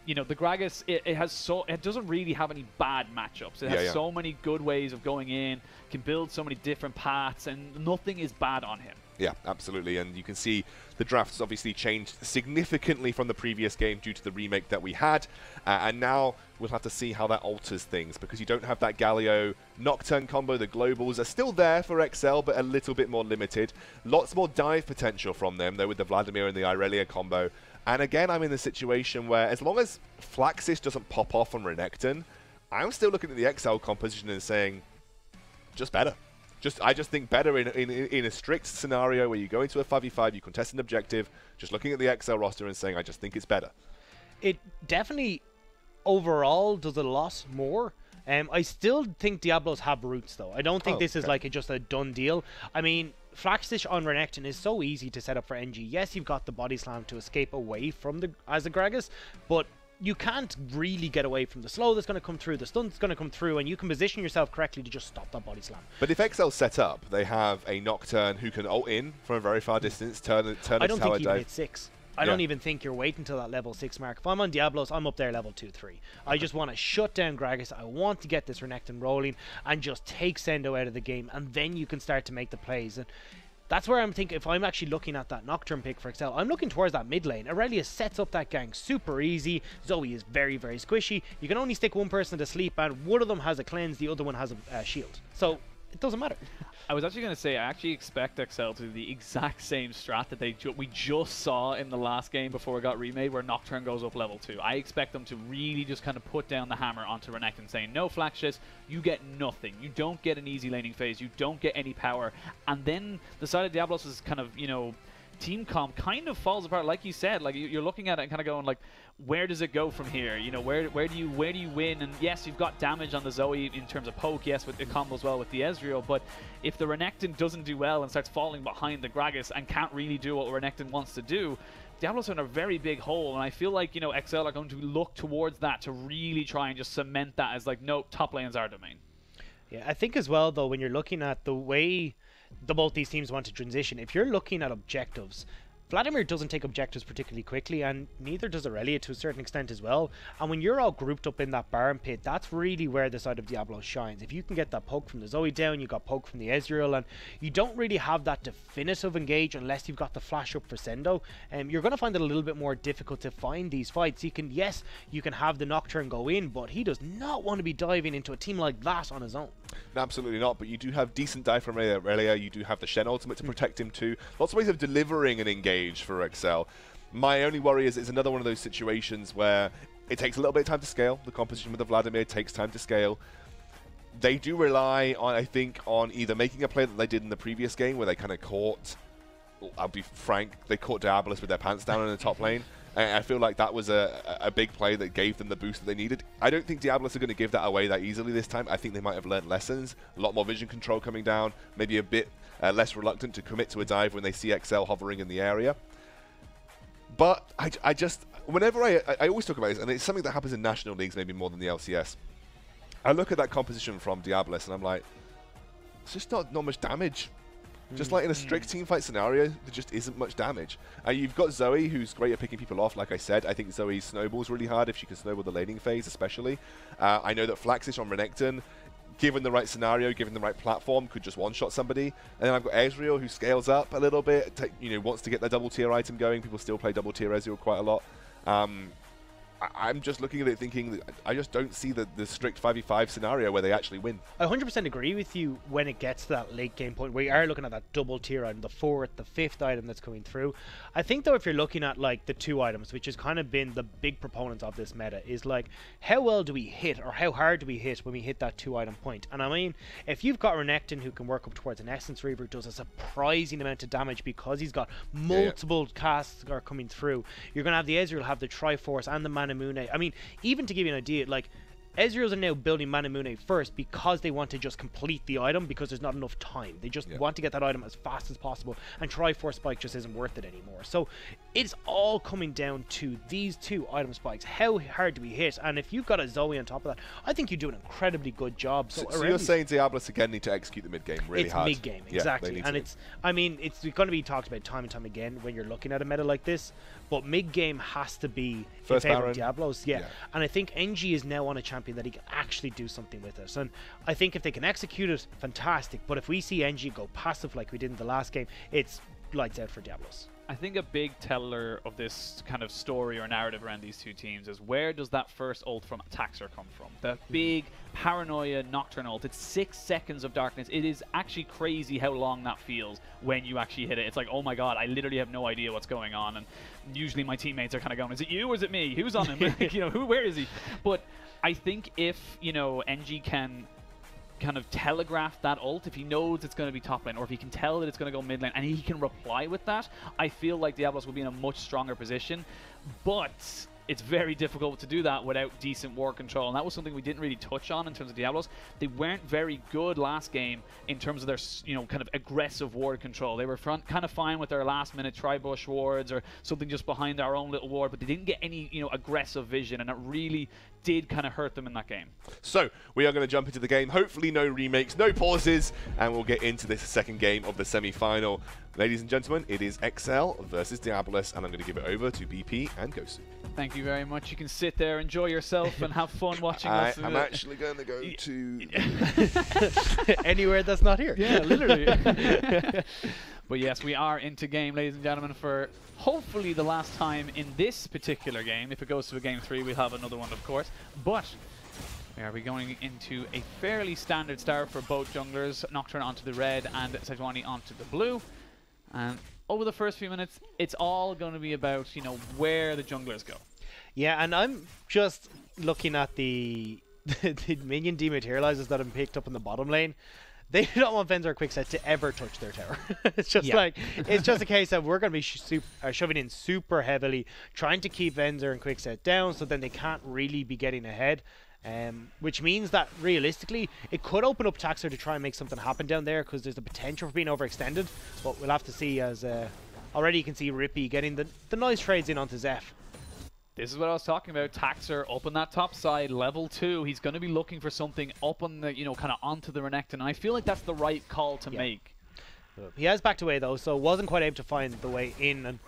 you know, the Gragas, it doesn't really have any bad matchups. It has so many good ways of going in, can build so many different paths, and nothing is bad on him. Yeah, absolutely. And you can see the drafts obviously changed significantly from the previous game due to the remake that we had. And now we'll have to see how that alters things, because you don't have that Galio Nocturne combo. The globals are still there for XL, but a little bit more limited. Lots more dive potential from them, though, with the Vladimir and the Irelia combo. And again, I'm in the situation where as long as Flaxis doesn't pop off on Renekton, I'm still looking at the XL composition and saying, just better. I just think better in a strict scenario where you go into a 5v5, you contest an objective, just looking at the XL roster and saying, I just think it's better. It definitely overall does a lot more. I still think Diablos have roots, though. I don't think this is like just a done deal. I mean, Flaxstitch on Renekton is so easy to set up for NG. Yes, you've got the body slam to escape away from the Gragas, but you can't really get away from the slow that's going to come through, the stun that's going to come through, and you can position yourself correctly to just stop that body slam. But if XL set up, they have a Nocturne who can ult in from a very far distance, turn a tower dive. I don't think you hit 6. I don't even think you're waiting until that level 6 mark. If I'm on Diablos, I'm up there level 2, 3. I just want to shut down Gragas. I want to get this Renekton rolling and just take Sendo out of the game, and then you can start to make the plays. And that's where I'm thinking, if I'm actually looking at that Nocturne pick for XL, I'm looking towards that mid lane. Aurelia sets up that gang super easy. Zoe is very, very squishy. You can only stick one person to sleep, and one of them has a cleanse, the other one has a shield. So it doesn't matter. I was actually going to say, I actually expect XL to do the exact same strat that we just saw in the last game before it got remade, where Nocturne goes up level 2. I expect them to really just kind of put down the hammer onto Renekton, saying, no flashes, you get nothing. You don't get an easy laning phase, you don't get any power. And then the side of Diabolus is kind of, you know, team comp kind of falls apart, like you said. Like you're looking at it and kind of going like, where does it go from here? You know, where do you win? And yes, you've got damage on the Zoe in terms of poke. Yes, with the combos well with the Ezreal. But if the Renekton doesn't do well and starts falling behind the Gragas and can't really do what Renekton wants to do, Diabolus are in a very big hole. And I feel like, you know, XL are going to look towards that to really try and just cement that as like, no, top lane's our domain. Yeah, I think as well though, when you're looking at the way both these teams want to transition, if you're looking at objectives, Vladimir doesn't take objectives particularly quickly, and neither does Aurelia to a certain extent as well. And when you're all grouped up in that Baron pit, that's really where the side of Diablo shines. If you can get that poke from the Zoe down, you got poke from the Ezreal, and you don't really have that definitive engage unless you've got the flash up for Sendo. You're going to find it a little bit more difficult to find these fights. You can have the Nocturne go in, but he does not want to be diving into a team like that on his own. No, absolutely not, but you do have decent dive from Aurelia. You do have the Shen ultimate to protect him too. Lots of ways of delivering an engage for XL. My only worry is it's another one of those situations where it takes a little bit of time to scale. The composition with the Vladimir takes time to scale. They do rely on, I think, on either making a play that they did in the previous game where they kind of caught, I'll be frank, they caught Diabolus with their pants down in the top lane. And I feel like that was a big play that gave them the boost that they needed. I don't think Diabolus are going to give that away that easily this time. I think they might have learned lessons. A lot more vision control coming down, maybe a bit less reluctant to commit to a dive when they see XL hovering in the area. But I just, whenever I always talk about this, and it's something that happens in national leagues maybe more than the LCS. I look at that composition from Diabolus and I'm like, it's just not much damage. Just like in a strict teamfight scenario, there just isn't much damage. You've got Zoe, who's great at picking people off, like I said. I think Zoe snowballs really hard if she can snowball the laning phase, especially. I know that Flaxis on Renekton, given the right scenario, given the right platform, could just one-shot somebody. And then I've got Ezreal, who scales up a little bit, wants to get their double-tier item going. People still play double-tier Ezreal quite a lot. I'm just looking at it thinking that I just don't see the strict 5v5 scenario where they actually win. I 100% agree with you when it gets to that late game point where you are looking at that double tier item, the fourth, the fifth item that's coming through. I think though if you're looking at like the two items, which has kind of been the big proponents of this meta, is like how well do we hit or how hard do we hit when we hit that 2 item point? And I mean, if you've got Renekton who can work up towards an Essence Reaver, does a surprising amount of damage because he's got multiple casts are coming through. You're going to have the Ezreal have the Triforce and the Manamune. I mean, even to give you an idea, like Ezreals are now building Manamune first because they want to just complete the item because there's not enough time. They just want to get that item as fast as possible, and Triforce Spike just isn't worth it anymore. So it's all coming down to these 2 item spikes. How hard do we hit? And if you've got a Zoe on top of that, I think you do an incredibly good job. So you're saying Diabolus again need to execute the mid game really hard? It's mid game, exactly. And it's going to be talked about time and time again when you're looking at a meta like this. But mid game has to be first in favor Baron. of Diablos, and I think NG is now on a champion that he can actually do something with it. And I think if they can execute it, fantastic. But if we see NG go passive like we did in the last game, it's lights out for Diablos. I think a big teller of this kind of story or narrative around these two teams is where does that first ult from Taxer come from? The big paranoia Nocturne ult. It's 6 seconds of darkness. It is actually crazy how long that feels when you actually hit it. It's like, oh my god, I literally have no idea what's going on. And usually my teammates are kind of going, is it you or is it me? Who's on him? Where is he? But I think if, NG can kind of telegraph that ult, if he knows it's going to be top lane, or if he can tell that it's going to go mid lane, and he can reply with that, I feel like Diabolus will be in a much stronger position. But it's very difficult to do that without decent ward control, and that was something we didn't really touch on in terms of Diabolus. They weren't very good last game in terms of their, kind of aggressive ward control. They were kind of fine with their last-minute tri-bush wards or something just behind our own little ward, but they didn't get any, aggressive vision, and it really did kind of hurt them in that game. So we are going to jump into the game. Hopefully no remakes, no pauses, and we'll get into this second game of the semi-final. Ladies and gentlemen, it is XL versus Diabolus, and I'm going to give it over to BP and Gosu. Thank you very much. You can sit there, enjoy yourself, and have fun watching us. I'm actually going to go to anywhere that's not here. Yeah, literally. But yes, we are into game, ladies and gentlemen, for hopefully the last time in this particular game. If it goes to a game 3, we'll have another one, of course. But We are going into a fairly standard start for both junglers. Nocturne onto the red and Sejuani onto the blue. And over the first few minutes, it's all going to be about, you know, where the junglers go. Yeah, and I'm just looking at the minion dematerializers that have been picked up in the bottom lane. They don't want Venzer or Quickset to ever touch their tower. It's just like, it's just a case of we're going to be shoving in super heavily, trying to keep Venzer and Quickset down so then they can't really be getting ahead. Which means that realistically it could open up Taxer to try and make something happen down there, because there's the potential for being overextended, but we'll have to see. As already you can see Rippy getting the nice trades in onto Zeph. This is what I was talking about. Taxer up on that top side, level 2. He's going to be looking for something up on the, you know, kind of onto the Renekton, and I feel like that's the right call to make. He has backed away though, so wasn't quite able to find the way in. And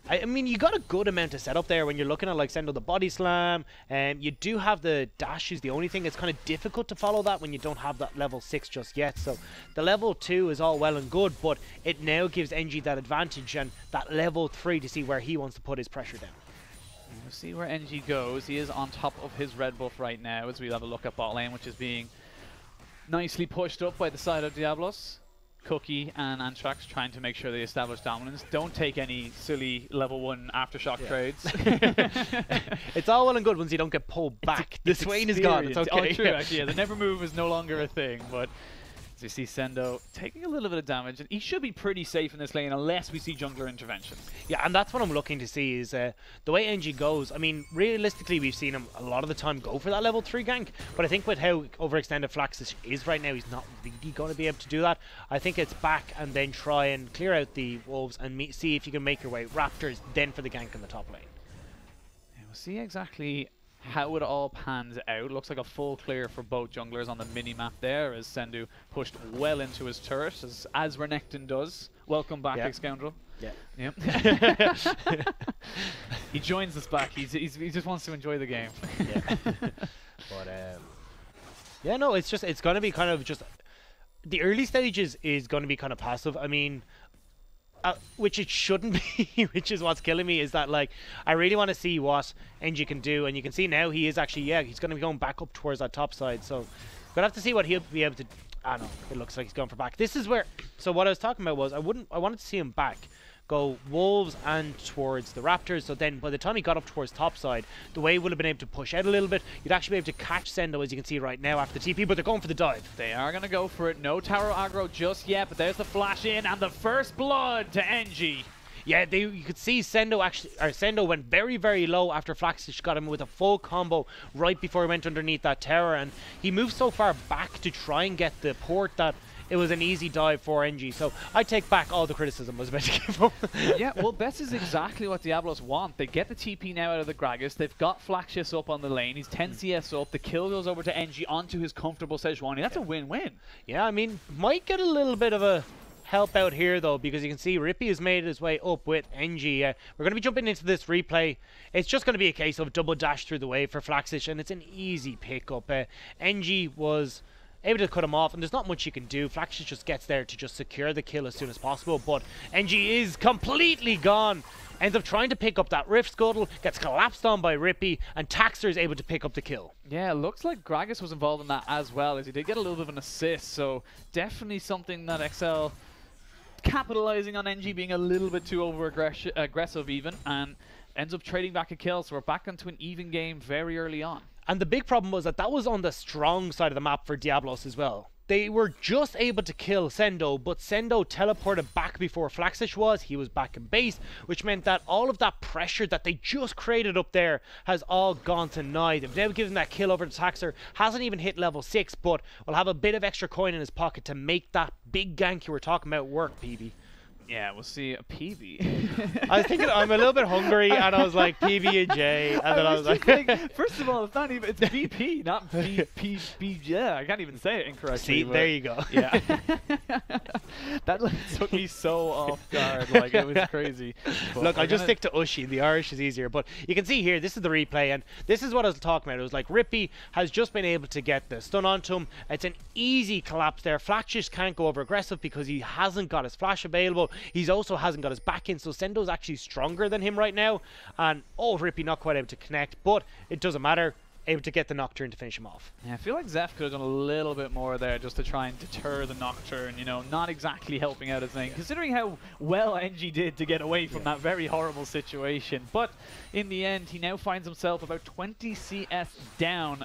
I mean, you got a good amount of setup there when you're looking at like Sendo the body slam, and you do have the dash is the only thing. It's kind of difficult to follow that when you don't have that level 6 just yet. So the level 2 is all well and good, but it now gives NG that advantage and that level 3 to see where he wants to put his pressure down. We'll see where NG goes. He is on top of his red buff right now as we have a look at bot lane, which is being nicely pushed up by the side of Diabolus. Cookie and Antrax trying to make sure they establish dominance. Don't take any silly level 1 aftershock trades. It's all well and good once you don't get pulled back. The Swain is gone. It's okay. Oh, true, actually. Yeah, the never move is no longer a thing, but as you see Sendo taking a little bit of damage, and he should be pretty safe in this lane unless we see jungler intervention. Yeah, and that's what I'm looking to see is the way NG goes. I mean, realistically, we've seen him a lot of the time go for that level 3 gank, but I think with how overextended Flaxus is right now, he's not really going to be able to do that. I think it's back and then try and clear out the wolves and see if you can make your way Raptors, then for the gank in the top lane. Yeah, we'll see exactly how it all pans out. Looks like a full clear for both junglers on the mini-map there, as Sendu pushed well into his turret, as Renekton does. Welcome back, ex-scoundrel. Yeah. Yep. He joins us back. He just wants to enjoy the game. Yeah. But yeah, no, it's going to be kind of just the early stages is going to be kind of passive. I mean, which it shouldn't be, which is what's killing me, is that like I really want to see what NG can do, and you can see now he is actually, he's going to be going back up towards that top side, so gonna have to see what he'll be able to. I don't know, it looks like he's going for back. This is where, so what I was talking about was I wanted to see him back go wolves and towards the Raptors, so then by the time he got up towards top side, the way he would have been able to push out a little bit, you'd actually be able to catch Sendo, as you can see right now after the TP, but they're going for the dive. They are going to go for it. No tower aggro just yet, but there's the flash in and the first blood to NG. Yeah, you could see Sendo went very, very low after Flaxish got him with a full combo right before he went underneath that tower, and he moved so far back to try and get the port that it was an easy dive for NG. So I take back all the criticism I was about to give him. Yeah, well, this is exactly what Diabolos want. They get the TP now out of the Gragas. They've got Flaxius up on the lane. He's 10 CS up. The kill goes over to NG onto his comfortable Sejuani. That's a win-win. Yeah, I mean, might get a little bit of a help out here though, because you can see Rippy has made his way up with NG. We're going to be jumping into this replay. It's just going to be a case of double dash through the wave for Flaxish, and it's an easy pickup. NG was able to cut him off, and there's not much you can do. Flaxish just gets there to just secure the kill as soon as possible, but NG is completely gone. Ends up trying to pick up that Rift Scuttle, gets collapsed on by Rippy, and Taxer is able to pick up the kill. Yeah, looks like Gragas was involved in that as well, as he did get a little bit of an assist, so definitely something that XL capitalizing on NG being a little bit too aggressive even, and ends up trading back a kill, so we're back into an even game very early on. And the big problem was that was on the strong side of the map for Diabolos as well. They were just able to kill Sendo, but Sendo teleported back before Flaxish was. He was back in base, which meant that all of that pressure that they just created up there has all gone to naught. They've now given that kill over to Taxer. Hasn't even hit level 6, but will have a bit of extra coin in his pocket to make that big gank you were talking about work, PB. Yeah, we'll see a PB. I was thinking I'm a little bit hungry, and I was like PB and J, and then I was like, first of all, it's not even, it's BP, not BP. Yeah, I can't even say it incorrectly. See, there you go. Yeah, that took me so off guard. Like, it was crazy. But look, I just stick to Ushi. The Irish is easier, but you can see here. This is the replay, and this is what I was talking about. It was like Rippy has just been able to get the stun onto him. It's an easy collapse there. Flaxish can't go over aggressive because he hasn't got his flash available. He's also hasn't got his back in, so Sendo's actually stronger than him right now. And Rippy not quite able to connect, but it doesn't matter. able to get the Nocturne to finish him off. Yeah, I feel like Zeph could have done a little bit more there just to try and deter the Nocturne, you know, not exactly helping out his thing, considering how well NG did to get away from that very horrible situation. But in the end, he now finds himself about 20 CS down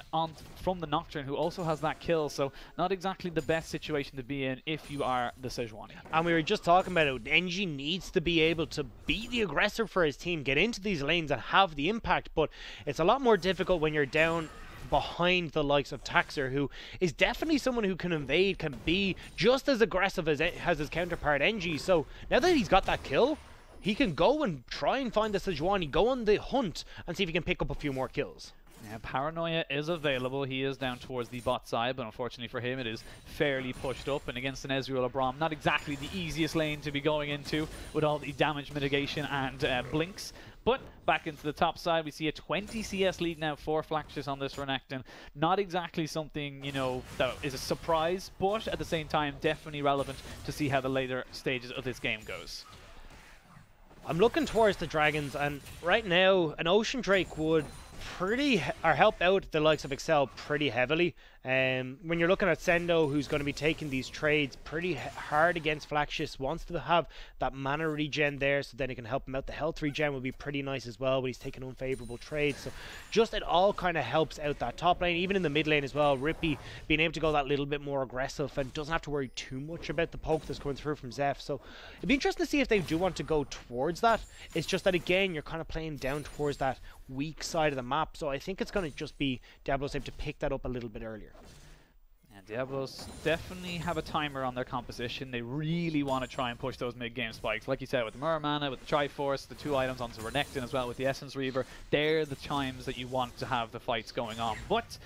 from the Nocturne, who also has that kill, so not exactly the best situation to be in if you are the Sejuani. And we were just talking about it, NG needs to be able to be the aggressor for his team, get into these lanes and have the impact, but it's a lot more difficult when you're down behind the likes of Taxer, who is definitely someone who can invade, can be just as aggressive as his counterpart NG. So now that he's got that kill, he can go and try and find the Sejuani, go on the hunt and see if he can pick up a few more kills. Yeah, Paranoia is available. He is down towards the bot side, but unfortunately for him, it is fairly pushed up. And against an Ezreal Abram, not exactly the easiest lane to be going into with all the damage mitigation and blinks. But back into the top side, we see a 20 CS lead now for Flaxus on this Renekton. Not exactly something, you know, that is a surprise, but at the same time, definitely relevant to see how the later stages of this game goes. I'm looking towards the Dragons, and right now, an Ocean Drake would help out the likes of Excel pretty heavily. When you're looking at Sendo, who's going to be taking these trades pretty hard against Flaxus, wants to have that mana regen there, so then it can help him out. The health regen would be pretty nice as well when he's taking unfavorable trades. So just it all kind of helps out that top lane, even in the mid lane as well. Rippy being able to go that little bit more aggressive and doesn't have to worry too much about the poke that's coming through from Zeph. So it'd be interesting to see if they do want to go towards that. It's just that, again, you're kind of playing down towards that weak side of the map. So I think it's going to just be Diabolus able to pick that up a little bit earlier. And Diabolus definitely have a timer on their composition. They really want to try and push those mid-game spikes. Like you said, with the Mirror Mana, with the Triforce, the 2 items onto Renekton as well with the Essence Reaver, they're the times that you want to have the fights going on. But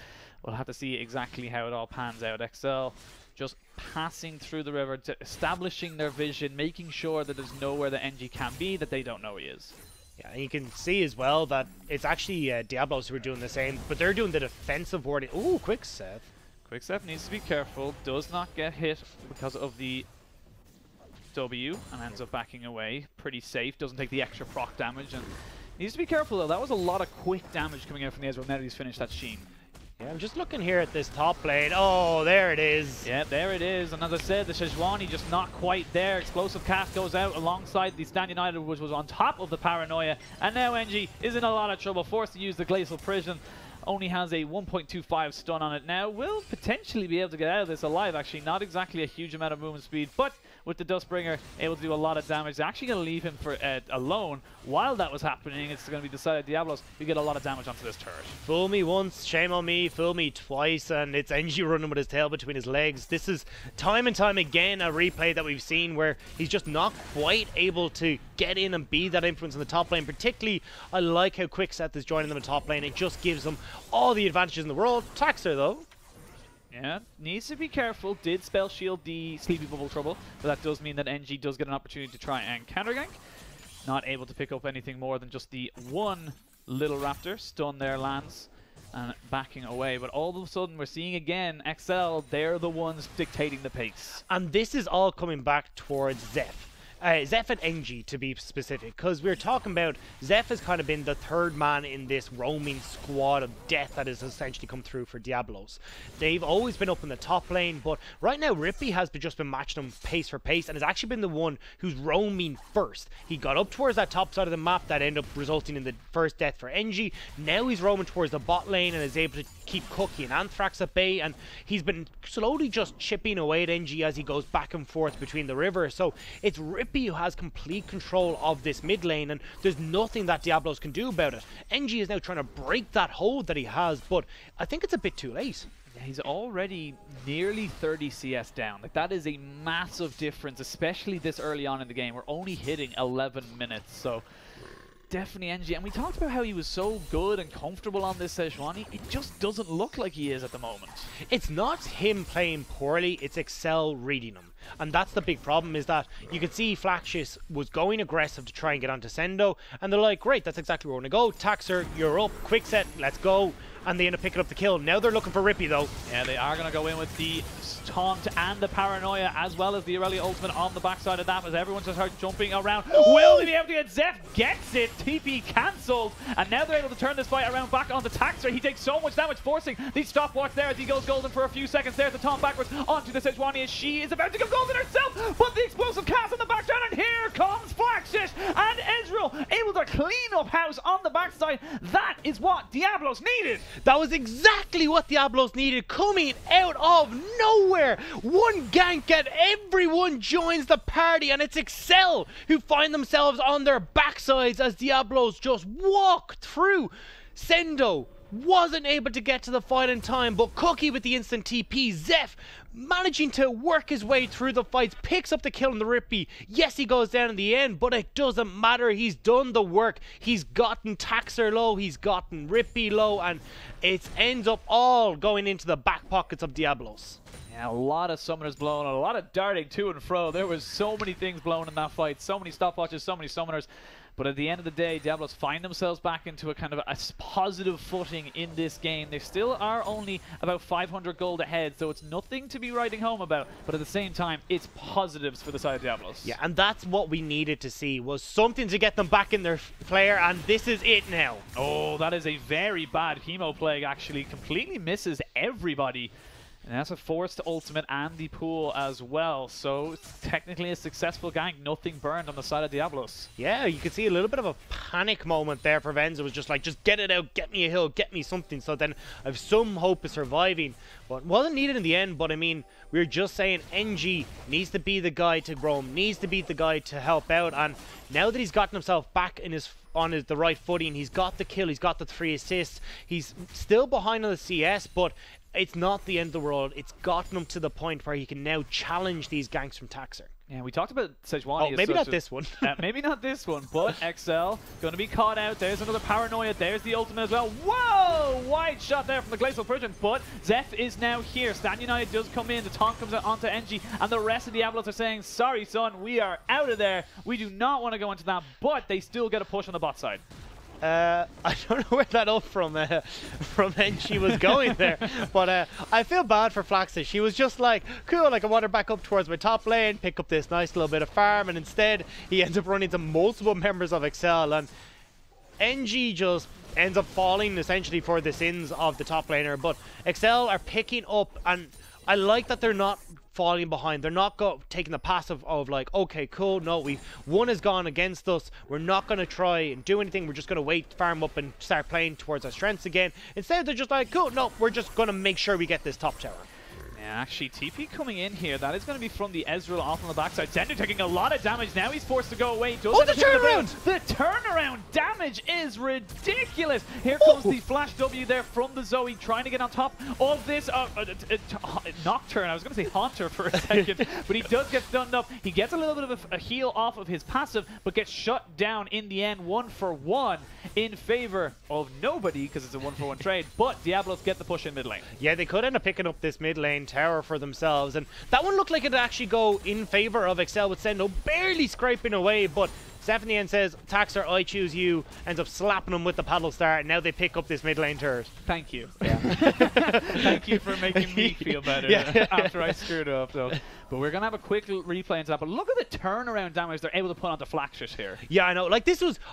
we'll have to see exactly how it all pans out. XL just passing through the river, establishing their vision, making sure that there's nowhere that NG can be that they don't know he is. Yeah, and you can see as well that it's actually Diablos who are doing the same, but they're doing the defensive warding. Ooh, quick Seth. Quickstep needs to be careful, does not get hit because of the W and ends up backing away. Pretty safe, doesn't take the extra proc damage, and needs to be careful though. That was a lot of quick damage coming out from the Ezreal now that he's finished that Sheen. Yeah, I'm just looking here at this top lane. Oh, there it is. Yeah, there it is. And as I said, the Sejuani just not quite there. Explosive cast goes out alongside the Stand United, which was on top of the Paranoia. And now NG is in a lot of trouble, forced to use the Glacial Prison. Only has a 1.25 stun on it now. Will potentially be able to get out of this alive, actually. Not exactly a huge amount of movement speed, but with the Dustbringer able to do a lot of damage. They're actually going to leave him for alone. While that was happening, it's going to be decided Diablos will get a lot of damage onto this turret. Fool me once, shame on me. Fool me twice, and it's NG running with his tail between his legs. This is time and time again a replay that we've seen where he's just not quite able to get in and be that influence in the top lane. Particularly, I like how Quickseth is joining them in the top lane. It just gives them all the advantages in the world. Taxer, though. Yeah, needs to be careful. Did spell shield the Sleepy Bubble Trouble, but that does mean that NG does get an opportunity to try and counter gank. Not able to pick up anything more than just the one little Raptor. Stun there lands and backing away. But all of a sudden we're seeing again XL, they're the ones dictating the pace. And this is all coming back towards Zeph. Zeph and NG to be specific, because we're talking about Zeph has kind of been the third man in this roaming squad of death that has essentially come through for Diablos. They've always been up in the top lane, but right now Rippy has just been matching them pace for pace and has actually been the one who's roaming first. He got up towards that top side of the map that ended up resulting in the first death for NG. Now he's roaming towards the bot lane and is able to keep Cookie and Anthrax at bay, and he's been slowly just chipping away at NG as he goes back and forth between the river. So it's Rippy who has complete control of this mid lane, and there's nothing that Diablos can do about it. NG is now trying to break that hold that he has, but I think it's a bit too late. Yeah, he's already nearly 30 CS down. Like, that is a massive difference, especially this early on in the game. We're only hitting 11 minutes, so definitely NG. And we talked about how he was so good and comfortable on this Sejuani. It just doesn't look like he is at the moment. It's not him playing poorly, it's Excel reading him. And that's the big problem, is that you could see Flaxus was going aggressive to try and get onto Sendo, and they're like, great, that's exactly where we're going to go. Taxer, you're up. Quickset, let's go. and they end up picking up the kill. Now they're looking for Rippy though. Yeah, they are going to go in with the taunt and the paranoia, as well as the Aurelia ultimate on the backside of that, as everyone just starts jumping around. Ooh! Will they be able to get Zeph? Gets it. TP cancelled, and now they're able to turn this fight around back onto Taxer. He takes so much damage, forcing the stopwatch there as he goes golden for a few seconds there. The taunt backwards onto the Sejuani as she is about to go golden herself, but the explosive cast on the back down, and here comes Flaxis and Ezreal able to clean up house on the backside. That is what Diabolus needed. That was exactly what Diabolus needed, coming out of nowhere. One gank and everyone joins the party, and it's Excel who find themselves on their backsides as Diabolus just walked through. Sendo wasn't able to get to the fight in time, but Cookie with the instant TP, Zeph managing to work his way through the fights, picks up the kill on the Rippy. Yes, he goes down in the end, but it doesn't matter. He's done the work. He's gotten Taxer low, he's gotten Rippy low, and it ends up all going into the back pockets of Diabolus. Yeah, a lot of summoners blown, a lot of darting to and fro. There was so many things blown in that fight, so many stopwatches, so many summoners. But at the end of the day, Diabolus find themselves back into a kind of a positive footing in this game. They still are only about 500 gold ahead, so it's nothing to be writing home about. But at the same time, it's positives for the side of Diabolus. Yeah, and that's what we needed to see, was something to get them back in their flare, and this is it now. Oh, that is a very bad Chemo Plague, actually. Completely misses everybody. And that's a forced ultimate and the pool as well. So it's technically a successful gank. Nothing burned on the side of Diabolus. Yeah, you could see a little bit of a panic moment there for Venza. It was just like, just get it out, get me a hill, get me something. So then I have some hope of surviving. But wasn't needed in the end. But I mean, we were just saying NG needs to be the guy to roam, needs to be the guy to help out. And now that he's gotten himself back in the right footing, he's got the kill, he's got the 3 assists. He's still behind on the CS, but it's not the end of the world. It's gotten him to the point where he can now challenge these ganks from Taxer. Yeah, we talked about Sejuani. Oh, maybe not this one. Maybe not this one, but XL going to be caught out. There's another paranoia. There's the ultimate as well. Whoa! Wide shot there from the Glacial Persian, but Zeph is now here. Stan United does come in. The taunt comes out onto NG, and the rest of the Diabolus are saying, sorry, son, we are out of there. We do not want to go into that, but they still get a push on the bot side. I don't know where that up from NG was going there, but I feel bad for Flaxis. She was just like, cool, like I want her back up towards my top lane, pick up this nice little bit of farm, and instead he ends up running into multiple members of Excel, and NG just ends up falling essentially for the sins of the top laner. But Excel are picking up, and I like that they're not falling behind. They're not taking the passive of like, okay, cool, no, one has gone against us, we're not going to try and do anything, we're just going to wait, farm up and start playing towards our strengths again. Instead they're just like, cool, no, we're just going to make sure we get this top tower. Yeah, actually, TP coming in here. That is going to be from the Ezreal off on the backside. Zender taking a lot of damage. Now he's forced to go away. Oh, the turnaround! The turnaround damage is ridiculous. Here comes the flash W there from the Zoe, trying to get on top of this. Nocturne. I was going to say Haunter for a second, but he does get stunned up. He gets a little bit of a heal off of his passive, but gets shut down in the end, 1-for-1 in favor of nobody, because it's a 1-for-1 trade. But Diabolus get the push in mid lane. Yeah, they could end up picking up this mid lane tower for themselves, and that one looked like it'd actually go in favor of Excel, with Sendo barely scraping away, but Zeph in the end says, Taxer, I choose you, ends up slapping him with the paddle star, and now they pick up this mid lane turret. Thank you. Yeah. Thank you for making me feel better after I screwed up, though. But we're going to have a quick replay into that. But look at the turnaround damage they're able to put onto Flaxis here. Yeah, I know. Like,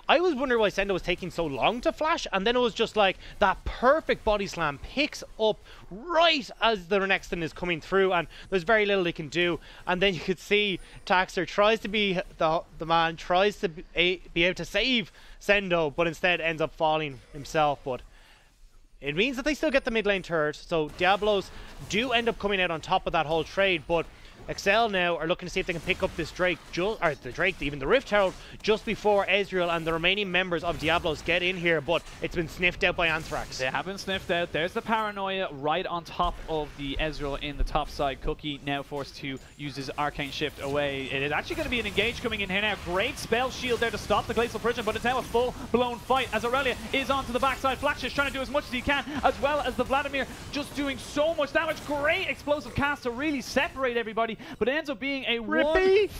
I was wondering why Sendo was taking so long to flash, and then it was just like that perfect body slam picks up right as the Renekton is coming through, and there's very little they can do. And then you could see Taxer tries to be the man, tries to be able to save Sendo, but instead ends up falling himself. But it means that they still get the mid lane turret, so Diabolos do end up coming out on top of that whole trade. But Excel now are looking to see if they can pick up this Drake, even the Rift Herald, just before Ezreal and the remaining members of Diabolus get in here, but it's been sniffed out by Anthrax. They have been sniffed out. There's the paranoia right on top of the Ezreal in the top side. Cookie now forced to use his Arcane Shift away. It is actually going to be an engage coming in here now. Great spell shield there to stop the Glacial Prison, but it's now a full-blown fight as Aurelia is onto the backside. Flaxis trying to do as much as he can, as well as the Vladimir just doing so much damage. Great explosive cast to really separate everybody. But it ends up being a Rippy.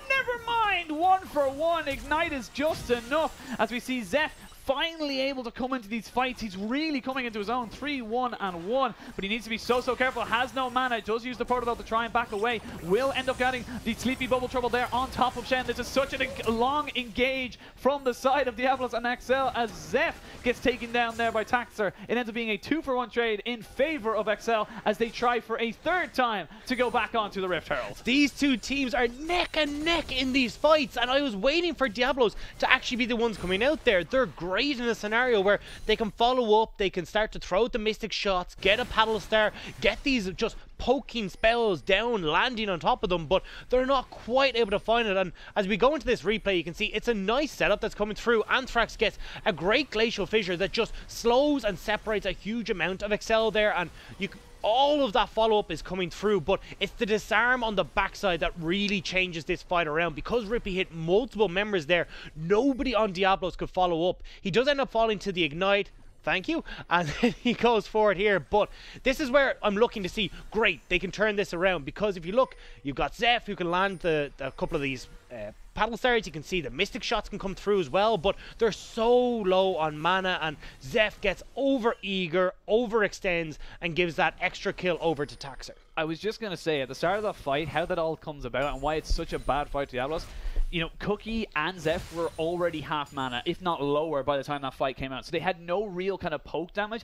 never mind, 1-for-1. Ignite is just enough as we see Zeph finally able to come into these fights. He's really coming into his own. 3-1-1, but he needs to be so careful. Has no mana, does use the protocol to try and back away. Will end up getting the sleepy bubble trouble there on top of Shen. This is such a long engage from the side of Diabolus and XL as Zeph gets taken down there by Taxer. It ends up being a 2-for-1 trade in favor of XL as they try for a third time to go back onto the Rift Herald. These two teams are neck and neck in these fights, and I was waiting for Diabolus to actually be the ones coming out there. They're great in a scenario where they can follow up, they can start to throw the mystic shots, get a paddle star, get these just poking spells down, landing on top of them, but they're not quite able to find it. And as we go into this replay, you can see it's a nice setup that's coming through. Anthrax gets a great glacial fissure that just slows and separates a huge amount of XL there, and all of that follow-up is coming through, but it's the disarm on the backside that really changes this fight around. Because Rippy hit multiple members there, nobody on Diabolus could follow up. He does end up falling to the ignite. Thank you. And then he goes forward here. But this is where I'm looking to see, great, they can turn this around. Because if you look, you've got Zeph who can land a couple of these paddle stars. You can see the mystic shots can come through as well. But they're so low on mana. And Zeph gets over-eager, overextends, and gives that extra kill over to Taxer. I was just going to say, at the start of the fight, how that all comes about and why it's such a bad fight to Diabolus. You know, Cookie and Zeph were already half mana, if not lower, by the time that fight came out. So they had no real kind of poke damage.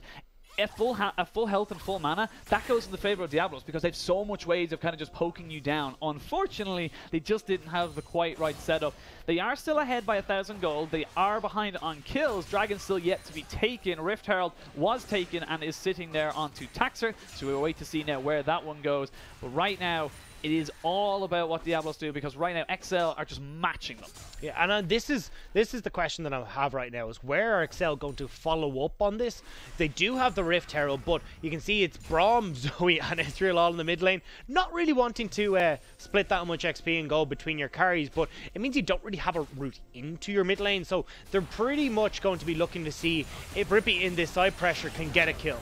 At full health and full mana, that goes in the favor of Diabolus because they have so much ways of kind of just poking you down. Unfortunately, they just didn't have the quite right setup. They are still ahead by 1,000 gold. They are behind on kills. Dragon's still yet to be taken. Rift Herald was taken and is sitting there onto Taxer. So we'll wait to see now where that one goes. But right now, it is all about what Diabolus do because right now XL are just matching them. Yeah, and this is the question that I have right now is where are XL going to follow up on this? They do have the Rift Herald, but you can see it's Braum, Zoe, and Israel all in the mid lane. Not really wanting to split that much XP and go between your carries, but it means you don't really have a route into your mid lane. So they're pretty much going to be looking to see if Rippy in this side pressure can get a kill.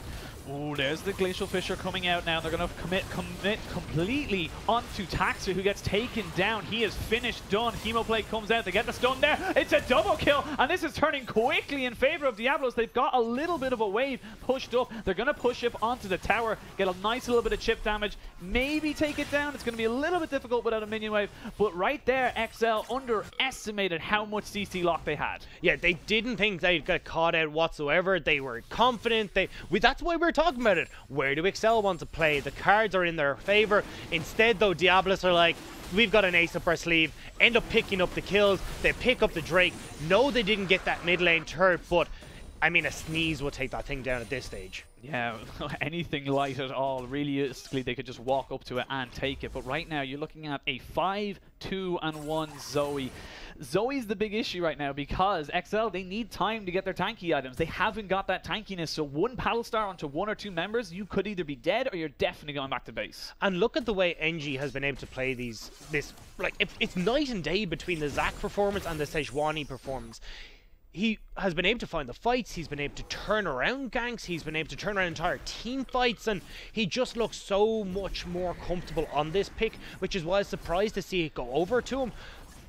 Ooh, there's the Glacial Fissure coming out now. They're going to commit completely onto Taxer, who gets taken down. He is finished, done. Hemoplague comes out. They get the stun there. It's a double kill, and this is turning quickly in favor of Diabolus. They've got a little bit of a wave pushed up. They're going to push up onto the tower, get a nice little bit of chip damage, maybe take it down. It's going to be a little bit difficult without a minion wave, but right there, XL underestimated how much CC lock they had. Yeah, they didn't think they'd get caught out whatsoever. They were confident. That's why we're talking about it. Where do XL want to play? The cards are in their favor. Instead, though, Diabolus are like, we've got an ace up our sleeve. End up picking up the kills. They pick up the Drake. No, they didn't get that mid lane turret, but I mean, a sneeze will take that thing down at this stage. Yeah, anything light at all. Realistically, they could just walk up to it and take it. But right now, you're looking at a 5-2-1 Zoe. Zoe's the big issue right now because XL, they need time to get their tanky items. They haven't got that tankiness. So one paddle star onto one or two members, you could either be dead or you're definitely going back to base. And look at the way NG has been able to play it's night and day between the Zac performance and the Sejuani performance. He has been able to find the fights, he's been able to turn around ganks, he's been able to turn around entire team fights, and he just looks so much more comfortable on this pick, which is why I was surprised to see it go over to him.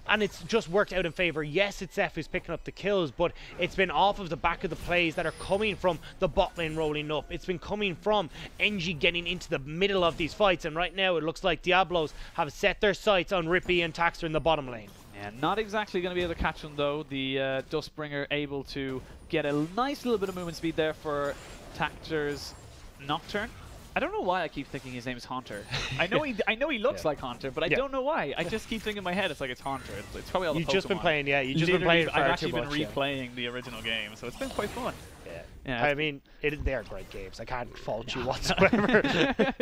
And it's just worked out in favor. Yes, it's Zeph who's picking up the kills, but it's been off of the back of the plays that are coming from the bot lane rolling up. It's been coming from NG getting into the middle of these fights, and right now it looks like Diabolos have set their sights on Rippy and Taxer in the bottom lane. Yeah, not exactly going to be able to catch them though. The Dustbringer able to get a nice little bit of movement speed there for Taxer's Nocturne. I don't know why I keep thinking his name is Haunter. I know he looks like Haunter, but I don't know why. I just keep thinking in my head it's like it's Haunter. It's probably all the Pokemon. You've just been playing, you've just been playing. I've actually been replaying the original game, so it's been quite fun. Yeah, I mean, they're great games. I can't fault you whatsoever.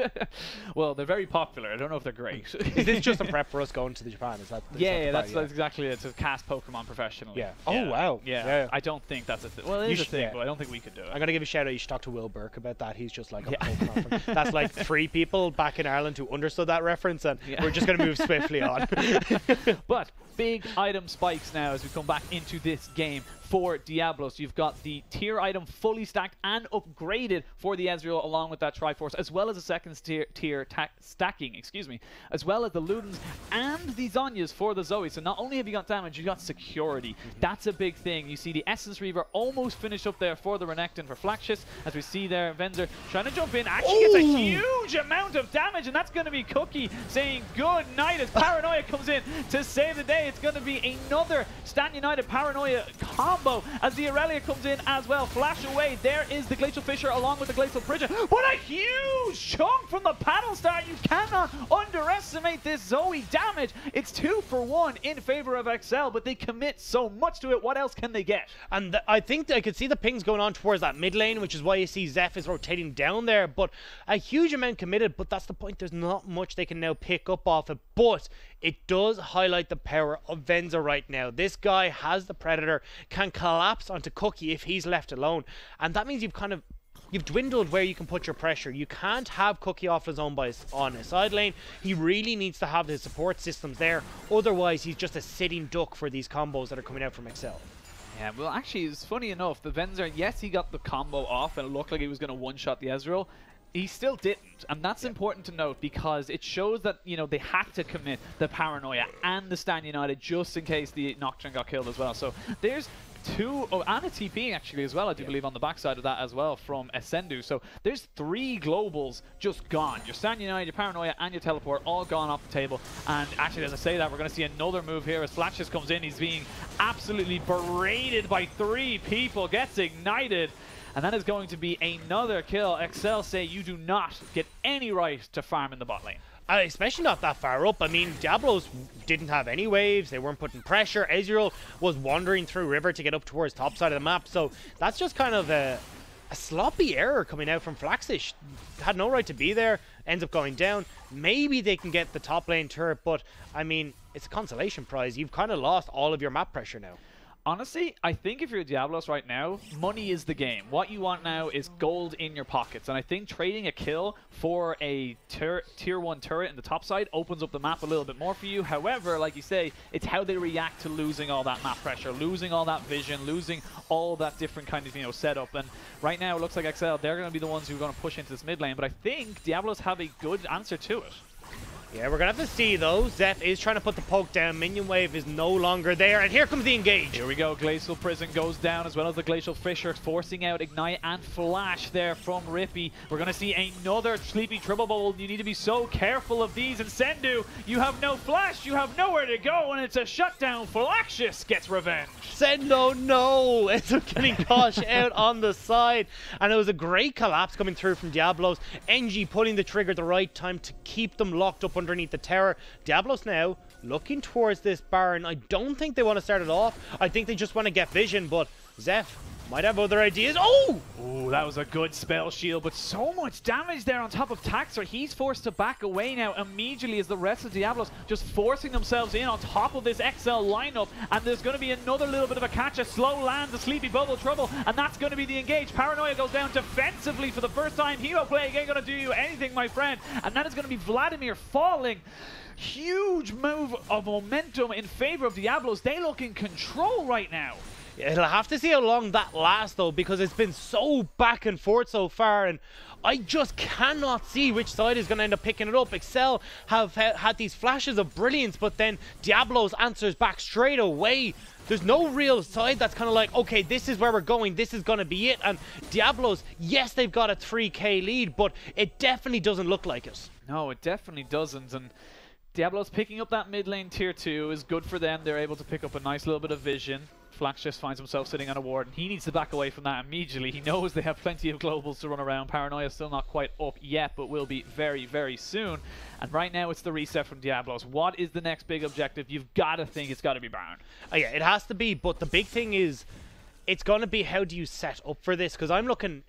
Well, they're very popular. I don't know if they're great. Is this just a prep for us going to Japan? Is that? That's exactly it. It's to cast Pokemon professionally. Yeah. Oh wow. Yeah. I don't think that's a thing. Well, it is a thing, but I don't think we could do it. I'm gonna give a shout out. You should talk to Will Burke about that. He's just like a Pokemon fan. That's like 3 people back in Ireland who understood that reference, and we're just gonna move swiftly on. But big item spikes now as we come back into this game for Diabolus. You've got the tier item fully fully stacked and upgraded for the Ezreal, along with that Triforce, as well as a second tier stacking, as well as the Ludens and the Zhonyas for the Zoe. So not only have you got damage, you got security. That's a big thing. You see the Essence Reaver almost finished up there for the Renekton for Flaxius, as we see there, Venzer trying to jump in, actually gets a huge amount of damage, and that's going to be Cookie saying good night as Paranoia comes in to save the day. It's going to be another Stan United Paranoia combo as the Aurelia comes in as well. Flash away. There is the Glacial Fisher along with the Glacial Bridger. What a huge chunk from the Paddle Star. You cannot underestimate this Zoe damage. It's 2 for 1 in favor of XL, but they commit so much to it. What else can they get? And I think I could see the pings going on towards that mid lane, which is why you see Zeph is rotating down there. But a huge amount committed, but that's the point. There's not much they can now pick up off it. But it does highlight the power of Venza right now. This guy has the Predator, can collapse onto Cookie if he's left alone. And that means you've dwindled where you can put your pressure. You can't have Cookie off his own on his side lane. He really needs to have his support systems there. Otherwise, he's just a sitting duck for these combos that are coming out from XL. Yeah, well, actually, it's funny enough. The Venzer, yes, he got the combo off, and it looked like he was going to one-shot the Ezreal. He still didn't, and that's important to note because it shows that, you know, they had to commit the Paranoia and the Stan United just in case the Nocturne got killed as well. So there's two, oh, and a TP actually as well, I do believe, on the backside of that as well from Ascendu. So there's 3 globals just gone. Your Stan United, your Paranoia, and your Teleport all gone off the table. And actually, as I say that, we're going to see another move here as Flaxius comes in. He's being absolutely berated by 3 people, gets ignited. And that is going to be another kill. XL say you do not get any right to farm in the bot lane. Especially not that far up. I mean, Diabolos didn't have any waves. They weren't putting pressure. Ezreal was wandering through river to get up towards top side of the map. So that's just kind of a sloppy error coming out from Flaxish. Had no right to be there. Ends up going down. Maybe they can get the top lane turret, but I mean, it's a consolation prize. You've kind of lost all of your map pressure now. Honestly, I think if you're Diabolos right now, money is the game. What you want now is gold in your pockets. And I think trading a kill for a tier 1 turret in the top side opens up the map a little bit more for you. However, like you say, it's how they react to losing all that map pressure, losing all that vision, losing all that different kind of, you know, setup. And right now, it looks like XL, they're going to be the ones who are going to push into this mid lane. But I think Diabolos have a good answer to it. Yeah, we're going to have to see, though. Zeph is trying to put the poke down. Minion wave is no longer there. And here comes the engage. Here we go. Glacial Prison goes down, as well as the Glacial Fisher, forcing out Ignite and Flash there from Rippy. We're going to see another Sleepy Triple Bowl. You need to be so careful of these. And Sendu, you have no Flash. You have nowhere to go, and it's a shutdown. Flaxius gets revenge. Sendo, no. Ends up getting caught out on the side. And it was a great collapse coming through from Diabolos. NG pulling the trigger at the right time to keep them locked up underneath the tower. Diabolos now looking towards this Baron. I don't think they want to start it off. I think they just want to get vision, but Zeph might have other ideas. Oh! Ooh, that was a good spell shield, but so much damage there on top of Taxer. He's forced to back away now immediately as the rest of Diabolos just forcing themselves in on top of this XL lineup. And there's going to be another little bit of a catch, a slow land, a Sleepy Bubble Trouble, and that's going to be the engage. Paranoia goes down defensively for the first time. Hero play ain't going to do you anything, my friend. And that is going to be Vladimir falling. Huge move of momentum in favor of Diabolos. They look in control right now. It'll have to see how long that lasts, though, because it's been so back and forth so far, and I just cannot see which side is going to end up picking it up. XL have had these flashes of brilliance, but then Diabolos answers back straight away. There's no real side that's kind of like, okay, this is where we're going, this is going to be it. And Diabolos, yes, they've got a 3k lead, but it definitely doesn't look like it. No, it definitely doesn't. And Diabolos picking up that mid lane tier 2 is good for them. They're able to pick up a nice little bit of vision. Flax just finds himself sitting on a ward, and he needs to back away from that immediately. He knows they have plenty of globals to run around. Paranoia still not quite up yet, but will be very, very soon. And right now, it's the reset from Diabolos. What is the next big objective? You've got to think it's got to be Baron. Yeah, it has to be, but the big thing is, it's going to be how do you set up for this? Because I'm looking,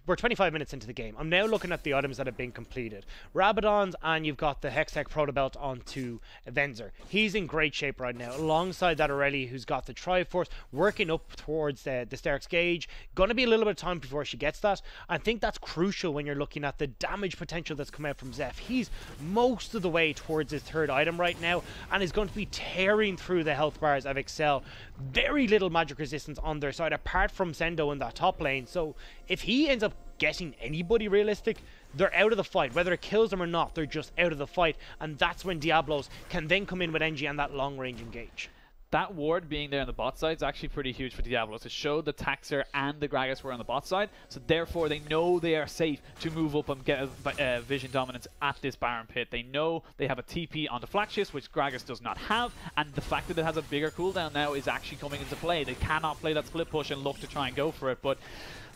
we're 25 minutes into the game. I'm now looking at the items that have been completed. Rabadon's, and you've got the Hextech Protobelt onto Venzer. He's in great shape right now. Alongside that Aurelia, who's got the Triforce, working up towards the Sterix Gauge. Going to be a little bit of time before she gets that. I think that's crucial when you're looking at the damage potential that's come out from Zeph. He's most of the way towards his 3rd item right now, and is going to be tearing through the health bars of XL. Very little magic resistance on their side. fight apart from Sendo in that top lane. So if he ends up getting anybody realistic, they're out of the fight. Whether it kills them or not, they're just out of the fight. And that's when Diabolos can then come in with NG and that long range engage. That ward being there on the bot side is actually pretty huge for Diabolos. It showed the Taxer and the Gragas were on the bot side, so therefore they know they are safe to move up and get a vision dominance at this Baron pit. They know they have a TP onto Flaxius, which Gragas does not have, and the fact that it has a bigger cooldown now is actually coming into play. They cannot play that split push and look to try and go for it, but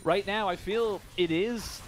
right now I feel it is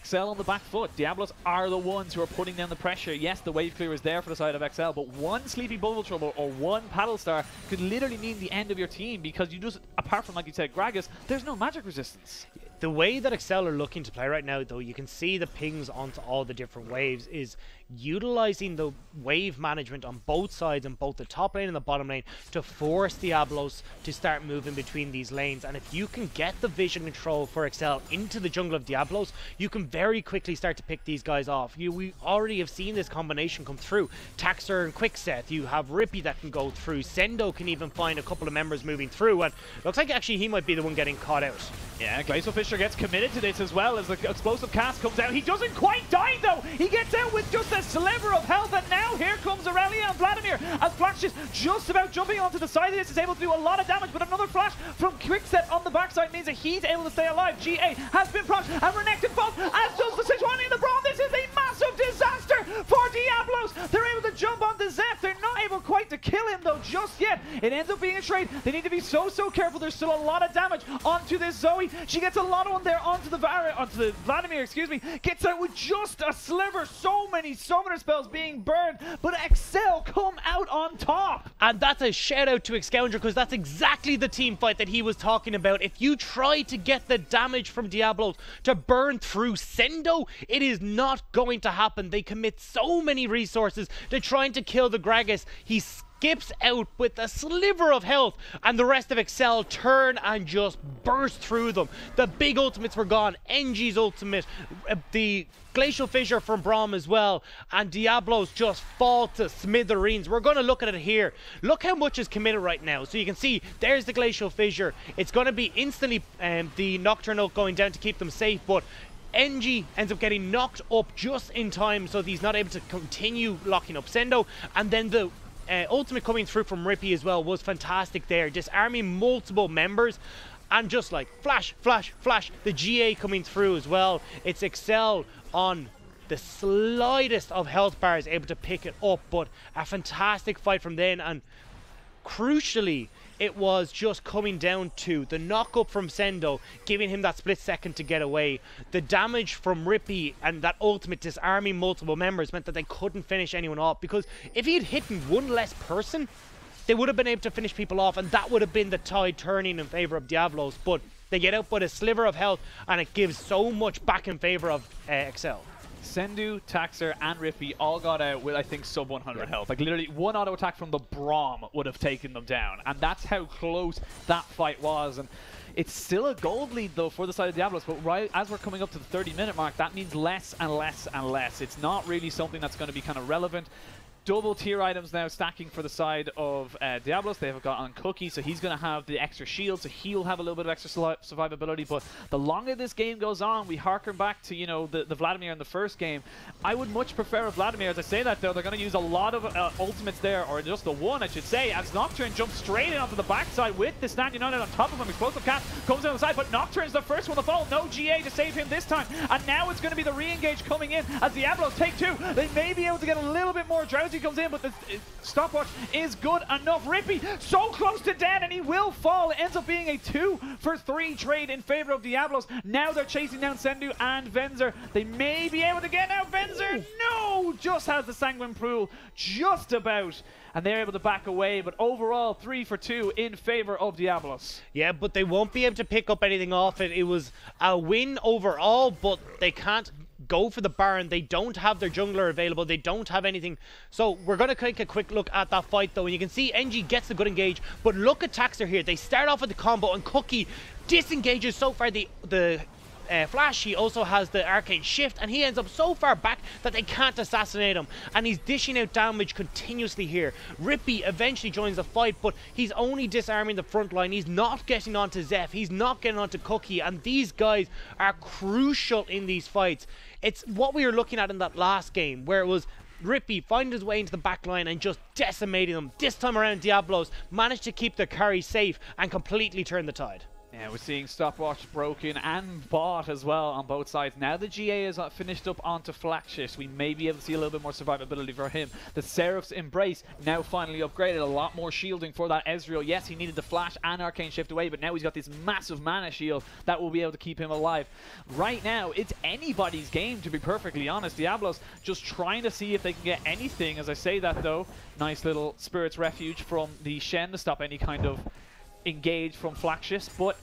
XL on the back foot. Diabolos are the ones who are putting down the pressure. Yes, the wave clear is there for the side of XL, but one Sleepy Bubble Trouble or one Paddle Star could literally mean the end of your team, because you just, apart from, like you said, Gragas, there's no magic resistance. The way that XL are looking to play right now, though, you can see the pings onto all the different waves is utilizing the wave management on both sides, on both the top lane and the bottom lane, to force Diabolos to start moving between these lanes. And if you can get the vision control for XL into the jungle of Diabolos, you can very quickly start to pick these guys off. We already have seen this combination come through. Taxer and Quickset, you have Rippy that can go through. Sendo can even find a couple of members moving through, and looks like actually he might be the one getting caught out. Yeah, Glacial Fisher gets committed to this as well as the explosive cast comes out. He doesn't quite die though. He gets out with just a sliver of health, and now here comes Aurelia and Vladimir as Flash just about jumping onto the side of this is able to do a lot of damage, but another flash from Quickset on the backside means that he's able to stay alive. GA has been procced and Renekton falls, as does the Sejuani in the Brawl. This is a massive disaster for Diabolos. They're able to jump onto Zeph. They're not able quite to kill him though just yet. It ends up being a trade. They need to be so careful. There's still a lot of damage onto this Zoe. She gets a lot of one there onto the Vladimir, excuse me. Gets out with just a sliver. So many summoner spells being burned, but XL come out on top. And that's a shout out to Excounder, because that's exactly the team fight that he was talking about. If you try to get the damage from Diabolos to burn through Sendo, it is not going to happen. They commit so many resources to trying to kill the Gragas. He skips out with a sliver of health, and the rest of XL turn and just burst through them. The big ultimates were gone. NG's ultimate, the Glacial Fissure from Braum as well, and Diabolos just fall to smithereens. We're going to look at it here. Look how much is committed right now. So you can see there's the Glacial Fissure. It's going to be instantly the Nocturnal going down to keep them safe, but NG ends up getting knocked up just in time, so he's not able to continue locking up Sendo. And then the ultimate coming through from Rippy as well was fantastic there, disarming multiple members. And just like flash, flash, flash, the GA coming through as well. It's XL on the slightest of health bars able to pick it up, but a fantastic fight from then. And crucially, it was just coming down to the knock up from Sendo, giving him that split second to get away. The damage from Rippy and that ultimate disarming multiple members meant that they couldn't finish anyone off, because if he had hit one less person, they would have been able to finish people off, and that would have been the tide turning in favor of Diabolos. But they get out with a sliver of health, and it gives so much back in favor of XL. Sendu, Taxer, and Rippy all got out with, I think, sub 100 health. Like, literally, one auto attack from the Braum would have taken them down. And that's how close that fight was. And it's still a gold lead, though, for the side of Diabolos. But right as we're coming up to the 30-minute mark, that means less and less and less. It's not really something that's going to be kind of relevant. Double tier items now stacking for the side of Diabolos. They've got on Cookie, so he's going to have the extra shield, so he'll have a little bit of extra survivability. But the longer this game goes on, we harken back to, you know, the Vladimir in the first game. I would much prefer a Vladimir. As I say that, though, they're going to use a lot of ultimates there, or just the one, I should say, as Nocturne jumps straight in onto the backside with the Stand United on top of him. Explosive Cast comes in on the side, but Nocturne's the first one to fall. No GA to save him this time. And now it's going to be the re-engage coming in as Diabolos take two. They may be able to get a little bit more. Drowsy comes in, but the stopwatch is good enough. Rippy so close to dead, and he will fall. It ends up being a 2-for-3 trade in favor of Diabolos. Now they're chasing down Sendu and Venzer. They may be able to get out. Venzer, no, just has the Sanguine Pool just about, and they're able to back away. But overall, 3-for-2 in favor of Diabolos. Yeah, but they won't be able to pick up anything off it. It was a win overall, but they can't go for the Baron. They don't have their jungler available. They don't have anything. So we're going to take a quick look at that fight, though. And you can see NG gets the good engage, but look at Taxer here. They start off with the combo, and Cookie disengages so far the flash, he also has the arcane shift, and he ends up so far back that they can't assassinate him, and he's dishing out damage continuously here. Rippy eventually joins the fight, but he's only disarming the front line. He's not getting onto Zeph, he's not getting onto Cookie, and these guys are crucial in these fights. It's what we were looking at in that last game, where it was Rippy finding his way into the back line and just decimating them. This time around, Diabolos managed to keep their carry safe and completely turn the tide. Yeah, we're seeing stopwatch broken and bought as well on both sides. Now the GA is finished up onto Flaxius. We may be able to see a little bit more survivability for him. The Seraph's Embrace now finally upgraded. A lot more shielding for that Ezreal. Yes, he needed the flash and arcane shift away, but now he's got this massive mana shield that will be able to keep him alive. Right now, it's anybody's game, to be perfectly honest. Diabolos just trying to see if they can get anything. As I say that, though, nice little Spirit's Refuge from the Shen to stop any kind of engage from Flaxius, but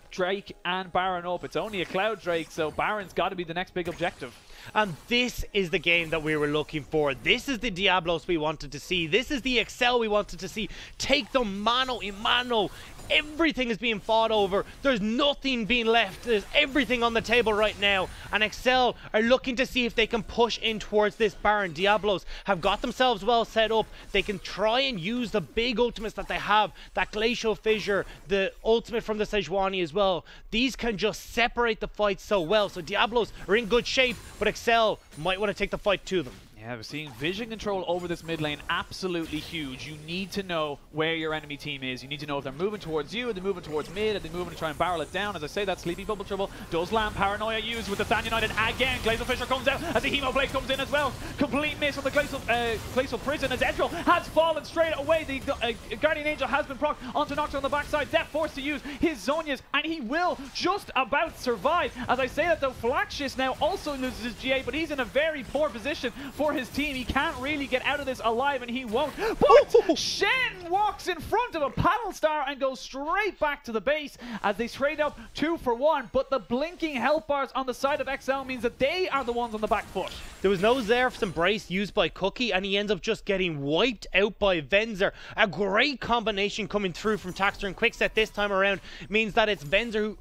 Drake and Baron up. It's only a Cloud Drake, so Baron's got to be the next big objective. And this is the game that we were looking for. This is the Diabolos we wanted to see. This is the Excel we wanted to see. Take them mano a mano. Everything is being fought over. There's nothing being left. There's everything on the table right now. And Excel are looking to see if they can push in towards this Baron. Diabolos have got themselves well set up. They can try and use the big ultimates that they have. That Glacial Fissure, the ultimate from the Sejuani as well. These can just separate the fight so well. So Diabolos are in good shape, but Excel might want to take the fight to them. Yeah, we're seeing vision control over this mid lane absolutely huge. You need to know where your enemy team is. You need to know if they're moving towards you, are they moving towards mid, are they moving to try and barrel it down. As I say, that Sleepy Bubble Trouble does land. Paranoia used with the Stand United again. Glacial Fissure comes out as the Hemoblade comes in as well. Complete miss on the Glacial Prison as Ezreal has fallen straight away. The Guardian Angel has been procced onto Nocturne on the backside. Zeph forced to use his Zonias, and he will just about survive. As I say that, though, Flaxius now also loses his GA, but he's in a very poor position for his team. He can't really get out of this alive, and he won't. But Shen walks in front of a Paddle Star and goes straight back to the base as they trade up 2 for 1. But the blinking health bars on the side of XL means that they are the ones on the back foot. There was no Zerf's Embrace used by Cookie, and he ends up just getting wiped out by Venzer. A great combination coming through from Taxter and Quickset this time around means that it's Venzer who,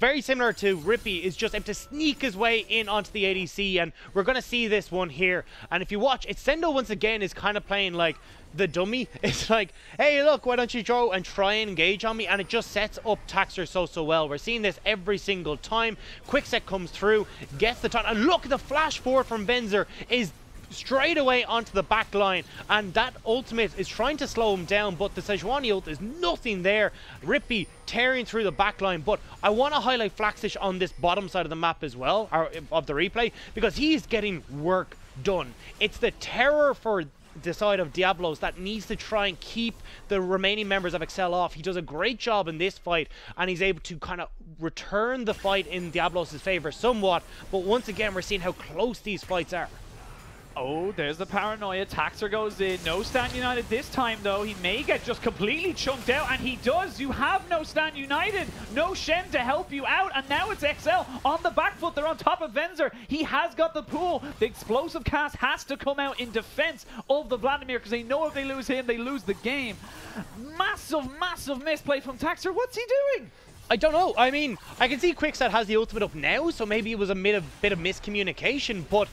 very similar to Rippy, is just able to sneak his way in onto the ADC, and we're going to see this one here. And if you watch, Sendo once again is kind of playing like the dummy. It's like, hey, look, why don't you go and try and engage on me? And it just sets up Taxter so well. We're seeing this every single time. Quickset comes through, gets the time, and look, the flash forward from Venzer is straight away onto the back line, and that ultimate is trying to slow him down, but the Sejuani ult is nothing there. Rippy tearing through the back line, but I want to highlight Flaxish on this bottom side of the map as well, or of the replay, because he's getting work done. It's the terror for the side of Diabolos that needs to try and keep the remaining members of Excel off. He does a great job in this fight, and he's able to kind of return the fight in Diabolos' favor somewhat, but once again we're seeing how close these fights are. Oh, there's the Paranoia. Taxer goes in. No Stand United this time, though. He may get just completely chunked out, and he does. You have no Stand United. No Shen to help you out, and now it's XL on the back foot. They're on top of Venzer. He has got the pool. The explosive cast has to come out in defense of the Vladimir, because they know if they lose him, they lose the game. Massive misplay from Taxer. What's he doing? I don't know. I mean, I can see Quickset has the ultimate up now, so maybe it was a bit of miscommunication, but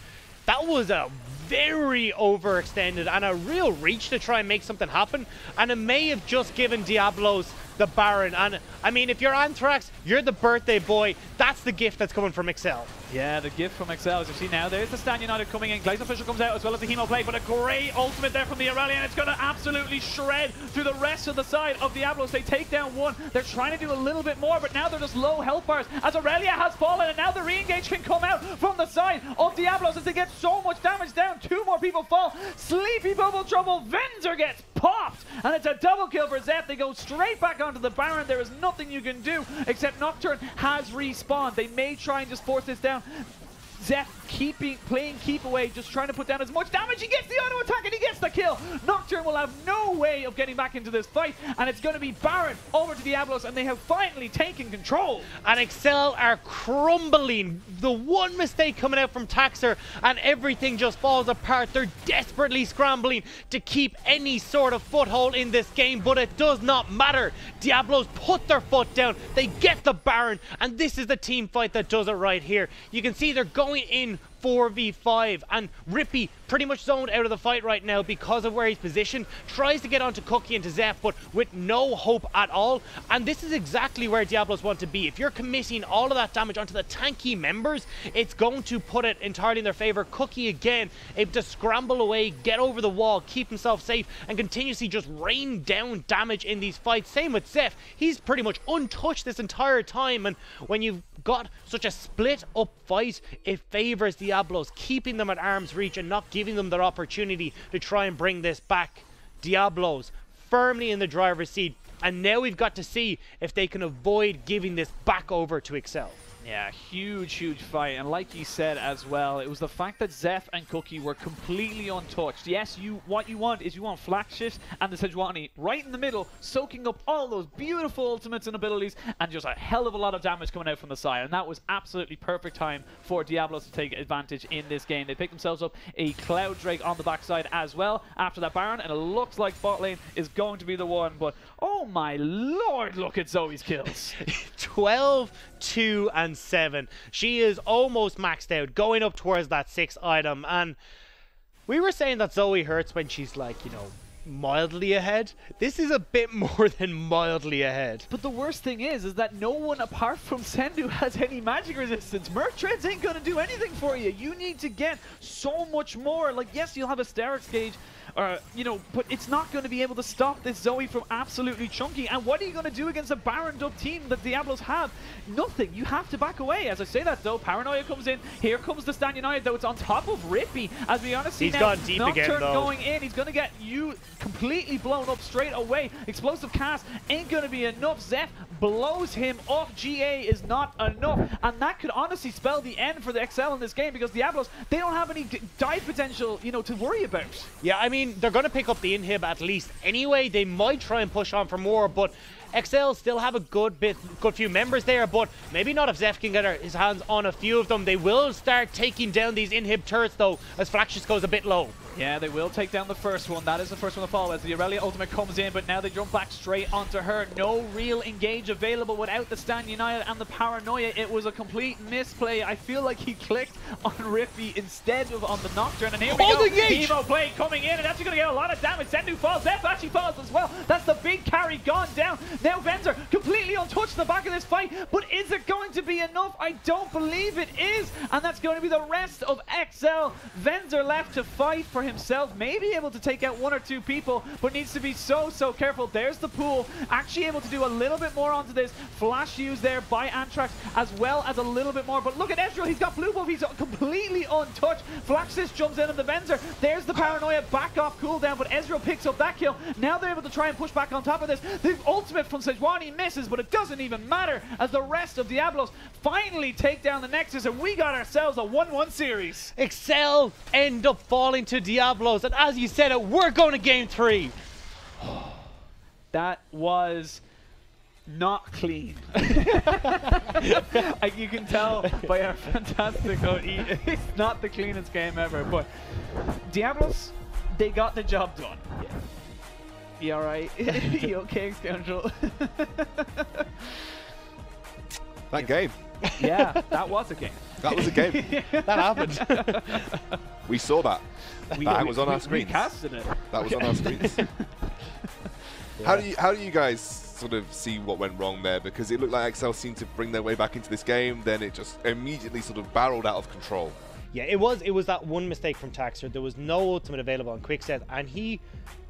that was a very overextended and a real reach to try and make something happen, and it may have just given Diabolos the Baron. And I mean, if you're Anthrax, you're the birthday boy. That's the gift that's coming from Excel. Yeah, the gift from Excel, as you see now. There's the Stand United coming in. Glacial Fissure comes out as well as the Hemo play, but a great ultimate there from the Aurelia, and it's going to absolutely shred through the rest of the side of Diabolos. They take down one. They're trying to do a little bit more, but now they're just low health bars as Aurelia has fallen, and now the re-engage can come out from the side of Diabolos as they get so much damage down. 2 more people fall. Sleepy Bubble Trouble. Venzer gets popped, and it's a double kill for Zeph. They go straight back onto the Baron. There is nothing you can do except Nocturne has respawned. They may try and just force this down. Zeph playing keep away, just trying to put down as much damage. He gets the auto attack and he gets the kill. Nocturne will have no way of getting back into this fight, and it's going to be Baron over to Diabolus, and they have finally taken control. And Excel are crumbling. The one mistake coming out from Taxer and everything just falls apart. They're desperately scrambling to keep any sort of foothold in this game, but it does not matter. Diabolos put their foot down. They get the Baron, and this is the team fight that does it right here. You can see they're going in 4v5, and Rippy pretty much zoned out of the fight right now because of where he's positioned. Tries to get onto Cookie and to Zeph, but with no hope at all. And this is exactly where Diabolos want to be. If you're committing all of that damage onto the tanky members, it's going to put it entirely in their favor. Cookie again able to scramble away, get over the wall, keep himself safe, and continuously just rain down damage in these fights. Same with Zeph. He's pretty much untouched this entire time, and when you've got such a split up fight, it favors Diabolos, keeping them at arm's reach and not giving them their opportunity to try and bring this back. Diabolos firmly in the driver's seat, and now we've got to see if they can avoid giving this back over to Excel. Yeah, huge fight, and like you said as well, it was the fact that Zeph and Cookie were completely untouched. Yes, what you want Flaxis and the Sejuani right in the middle, soaking up all those beautiful ultimates and abilities, and just a hell of a lot of damage coming out from the side, and that was absolutely perfect time for Diabolos to take advantage in this game. They picked themselves up a Cloud Drake on the backside as well after that Baron, and it looks like bot lane is going to be the one, but oh my lord, look at Zoe's kills. 12, 2, and 7. She is almost maxed out, going up towards that 6th item, and we were saying that Zoe hurts when she's like, you know, mildly ahead. This is a bit more than mildly ahead. But the worst thing is that no one apart from Sendu has any magic resistance. Merc Treads ain't gonna do anything for you. You need to get so much more. Like, yes, you'll have a Sterix gauge, you know, but it's not going to be able to stop this Zoe from absolutely chunking. And what are you going to do against a Baron dub team that Diabolos have? Nothing. You have to back away. As I say that, though, Paranoia comes in. Here comes the Stan United, though. It's on top of Rippy. As we honestly he's now, gone deep Nocturne again, though. going in. He's going to get you completely blown up straight away. Explosive cast ain't going to be enough. Zeph blows him off. GA is not enough. And that could honestly spell the end for the XL in this game, because Diabolos, they don't have any dive potential, you know, to worry about. Yeah, I mean, they're going to pick up the inhib at least anyway. They might try and push on for more, but XL still have a good few members there, but maybe not if Zeph can get his hands on a few of them. They will start taking down these inhib turrets, though, as Flaxus goes a bit low. Yeah, they will take down the first one. That is the first one to fall as the Aurelia ultimate comes in, but now they jump back straight onto her. No real engage available without the Stan United and the Paranoia. It was a complete misplay. I feel like he clicked on Rippy instead of on the Nocturne, and here we go. Evo play coming in, and actually going to get a lot of damage. Sendu falls, Zeph actually falls as well. That's the big carry gone down. Now Venzer completely untouched in the back of this fight, but is it going to be enough? I don't believe it is, and that's going to be the rest of XL. Venzer left to fight for himself, maybe able to take out one or two people, but needs to be so careful. There's the pool, actually able to do a little bit more onto this. Flash used there by Antrax, as well as a little bit more, but look at Ezreal, he's got blue buff, he's completely untouched. Flaxis jumps in on the Venzer. There's the Paranoia back off cooldown, but Ezreal picks up that kill. Now they're able to try and push back on top of this. The ultimate from Sejuani misses, but it doesn't even matter, as the rest of Diabolos finally take down the Nexus, and we got ourselves a 1-1 series. Excel end up falling to Diabolos, and as you said it, we're going to game 3. That was not clean. You can tell by our fantastic OE, it's not the cleanest game ever, but Diabolos, they got the job done. Yeah. You alright? You okay, Scoundrel? That game. Yeah, that was a game. That was a game. That happened. We saw that. That was on our screens. We casted it. That was on our screens. Yeah. How do you guys sort of see what went wrong there? Because it looked like XL seemed to bring their way back into this game, then it just immediately sort of barreled out of control. Yeah, it was that one mistake from Taxer. There was no ultimate available on Quickset, and he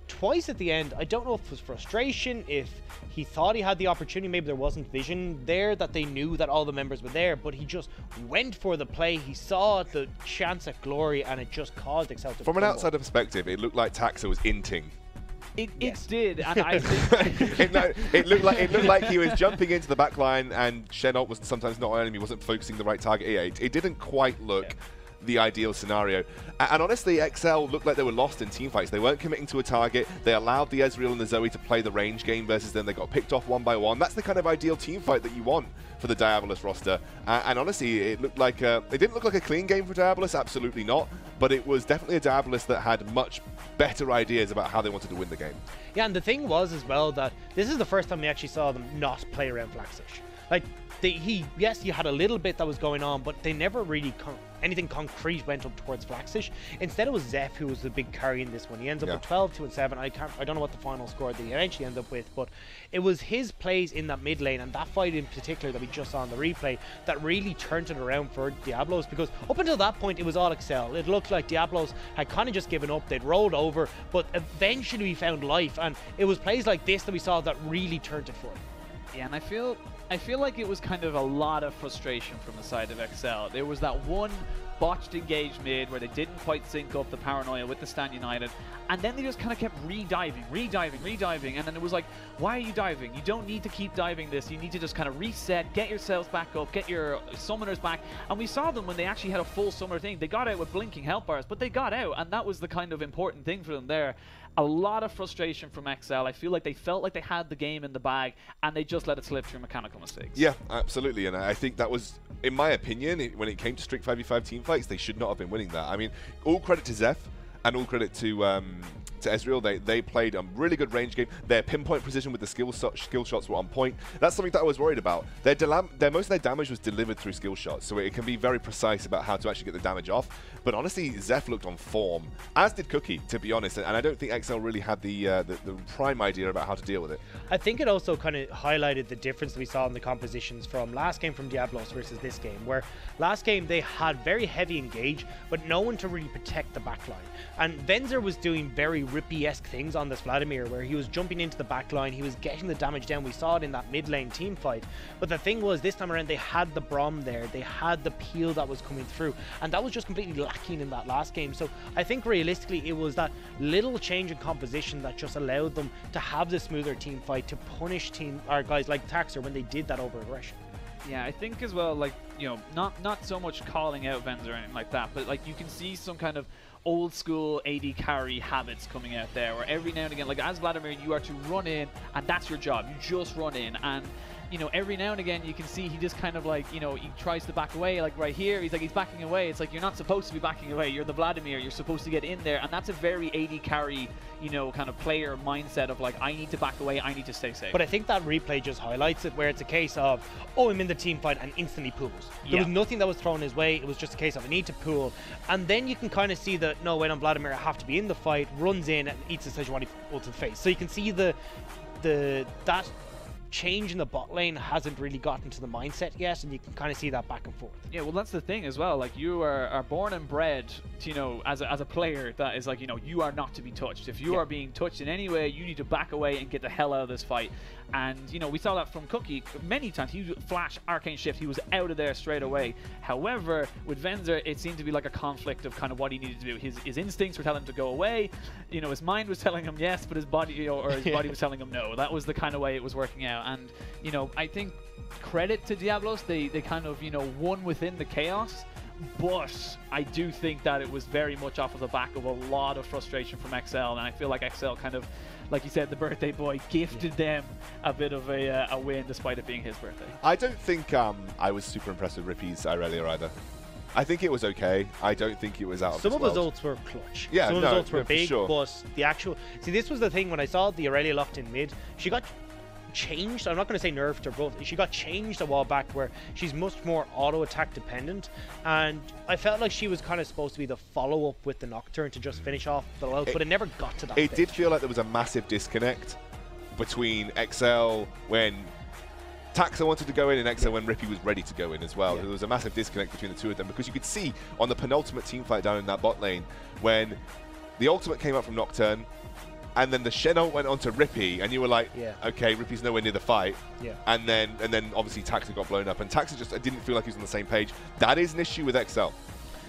twice at the end, I don't know if it was frustration, if he thought he had the opportunity, maybe there wasn't vision there that they knew that all the members were there, but he just went for the play. He saw the chance at glory, and it just caused Excel to From an crumble. outsider perspective, it looked like Taxer was inting It did, and I think it looked like he was jumping into the back line, and Chenault was sometimes not on him. He wasn't focusing the right target. It didn't quite look the ideal scenario. And honestly, XL looked like they were lost in team fights. They weren't committing to a target. They allowed the Ezreal and the Zoe to play the range game versus them. They got picked off one by one. That's the kind of ideal team fight that you want for the Diabolus roster. And honestly, it looked like it didn't look like a clean game for Diabolus, absolutely not. But it was definitely a Diabolus that had much better ideas about how they wanted to win the game. Yeah, and the thing was as well that this is the first time we actually saw them not play around Flaxish. Like, yes, you had a little bit that was going on, but they never really anything concrete went up towards Flaxish. Instead, it was Zeph who was the big carry in this one. He ends up with 12, 2, and 7. I don't know what the final score they eventually end up with, but it was his plays in that mid lane and that fight in particular that we just saw on the replay that really turned it around for Diabolos, because up until that point it was all Excel. It looked like Diabolos had kind of just given up. They'd rolled over, but eventually we found life, and it was plays like this that we saw that really turned it for them. Yeah, and I feel like it was kind of a lot of frustration from the side of XL. There was that one botched engage mid where they didn't quite sync up the paranoia with the Stan United, and then they just kind of kept rediving, and then it was like, why are you diving? You don't need to keep diving this. You need to just kind of reset, get yourselves back up, get your summoners back. And we saw them when they actually had a full summoner thing. They got out with blinking health bars, but they got out, and that was the kind of important thing for them there. A lot of frustration from XL. I feel like they felt like they had the game in the bag, and they just let it slip through mechanical mistakes. Yeah, absolutely. And I think that was, in my opinion, when it came to strict 5v5 team fights, they should not have been winning that. I mean, all credit to Zeph, and all credit to Ezreal. They played a really good range game. Their pinpoint precision with the skill shots were on point. That's something that I was worried about. Most of their damage was delivered through skill shots, so it can be very precise about how to actually get the damage off. But honestly, Zeph looked on form, as did Cookie, to be honest. And I don't think XL really had the prime idea about how to deal with it. I think it also kind of highlighted the difference that we saw in the compositions from last game from Diabolos versus this game, where last game they had very heavy engage, but no one to really protect the backline. And Venzer was doing very Rippy-esque things on this Vladimir, where he was jumping into the backline, he was getting the damage down. We saw it in that mid lane team fight. But the thing was, this time around, they had the Braum there, they had the peel that was coming through, and that was just completely lacking in that last game. So I think realistically, it was that little change in composition that just allowed them to have the smoother team fight, to punish guys like Taxer when they did that over aggression. Yeah, I think as well, like, you know, not so much calling out Venzer or anything like that, but like you can see some kind of old school AD carry habits coming out there, where every now and again, like as Vladimir, you are to run in, and that's your job. You just run in, and you know, every now and again you can see he just kind of like, you know, he tries to back away, like right here, he's backing away. It's like, you're not supposed to be backing away. You're the Vladimir, you're supposed to get in there, and that's a very AD carry, you know, kind of player mindset of like, I need to back away, I need to stay safe. But I think that replay just highlights it, where it's a case of, oh, I'm in the team fight, and instantly pools. There was nothing that was thrown his way. It was just a case of, I need to pool. And then you can kind of see that, no, when I'm Vladimir, I have to be in the fight, runs in and eats the Sejuani ult to the face. So you can see that change in the bot lane hasn't really gotten to the mindset yet, and you can kind of see that back and forth. Yeah, well, that's the thing as well. Like, you are born and bred to, you know, as a player that is like, you know, you are not to be touched. If you are being touched in any way, you need to back away and get the hell out of this fight. And, you know, we saw that from Cookie many times. He would flash Arcane Shift. He was out of there straight away. However, with Venzer, it seemed to be like a conflict of kind of what he needed to do. His instincts were telling him to go away. You know, his mind was telling him yes, but his body, you know, or his body was telling him no. That was the kind of way it was working out. And, you know, I think credit to Diabolos. They kind of, you know, won within the chaos. But I do think that it was very much off of the back of a lot of frustration from XL. And I feel like XL kind of, like you said, the birthday boy gifted them a bit of a win despite it being his birthday. I don't think I was super impressed with Rippy's Irelia either. I think it was okay. I don't think it was out of Some this of his world. ults were clutch. Yeah, some of his ults were big, sure. But the actual... See, this was the thing when I saw the Irelia locked in mid, she got changed. I'm not going to say nerfed or both. She got changed a while back, where she's much more auto attack dependent, and I felt like she was kind of supposed to be the follow up with the Nocturne to just finish off the load, but it never got to that It stage. did feel like there was a massive disconnect between XL when Taxa wanted to go in and XL when Rippy was ready to go in as well. There was a massive disconnect between the two of them, because you could see on the penultimate team fight down in that bot lane when the ultimate came up from Nocturne, and then the Shenol went on to Rippy, and you were like, okay, Rippy's nowhere near the fight. And then obviously Taxa got blown up, and Taxa just didn't feel like he was on the same page. That is an issue with XL.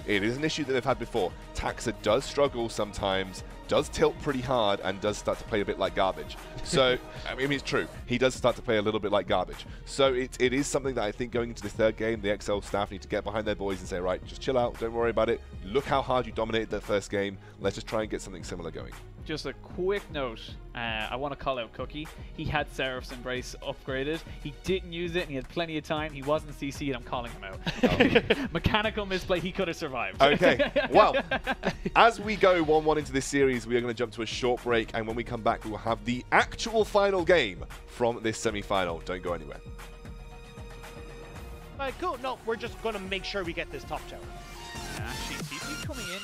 It is an issue that they've had before. Taxa does struggle sometimes, does tilt pretty hard, and does start to play a bit like garbage. So, I mean, it's true. He does start to play a little bit like garbage. So it is something that I think going into this third game, the XL staff need to get behind their boys and say, right, just chill out, don't worry about it. Look how hard you dominated that first game. Let's just try and get something similar going. Just a quick note, I want to call out Cookie. He had Seraph's Embrace upgraded. He didn't use it, and he had plenty of time. He wasn't CC'd. I'm calling him out. Oh. Mechanical misplay. He could have survived. Okay. Well, as we go 1-1 into this series, we are going to jump to a short break, and when we come back, we will have the actual final game from this semi-final. Don't go anywhere. Cool. No, we're just going to make sure we get this top tower. Actually, TP coming in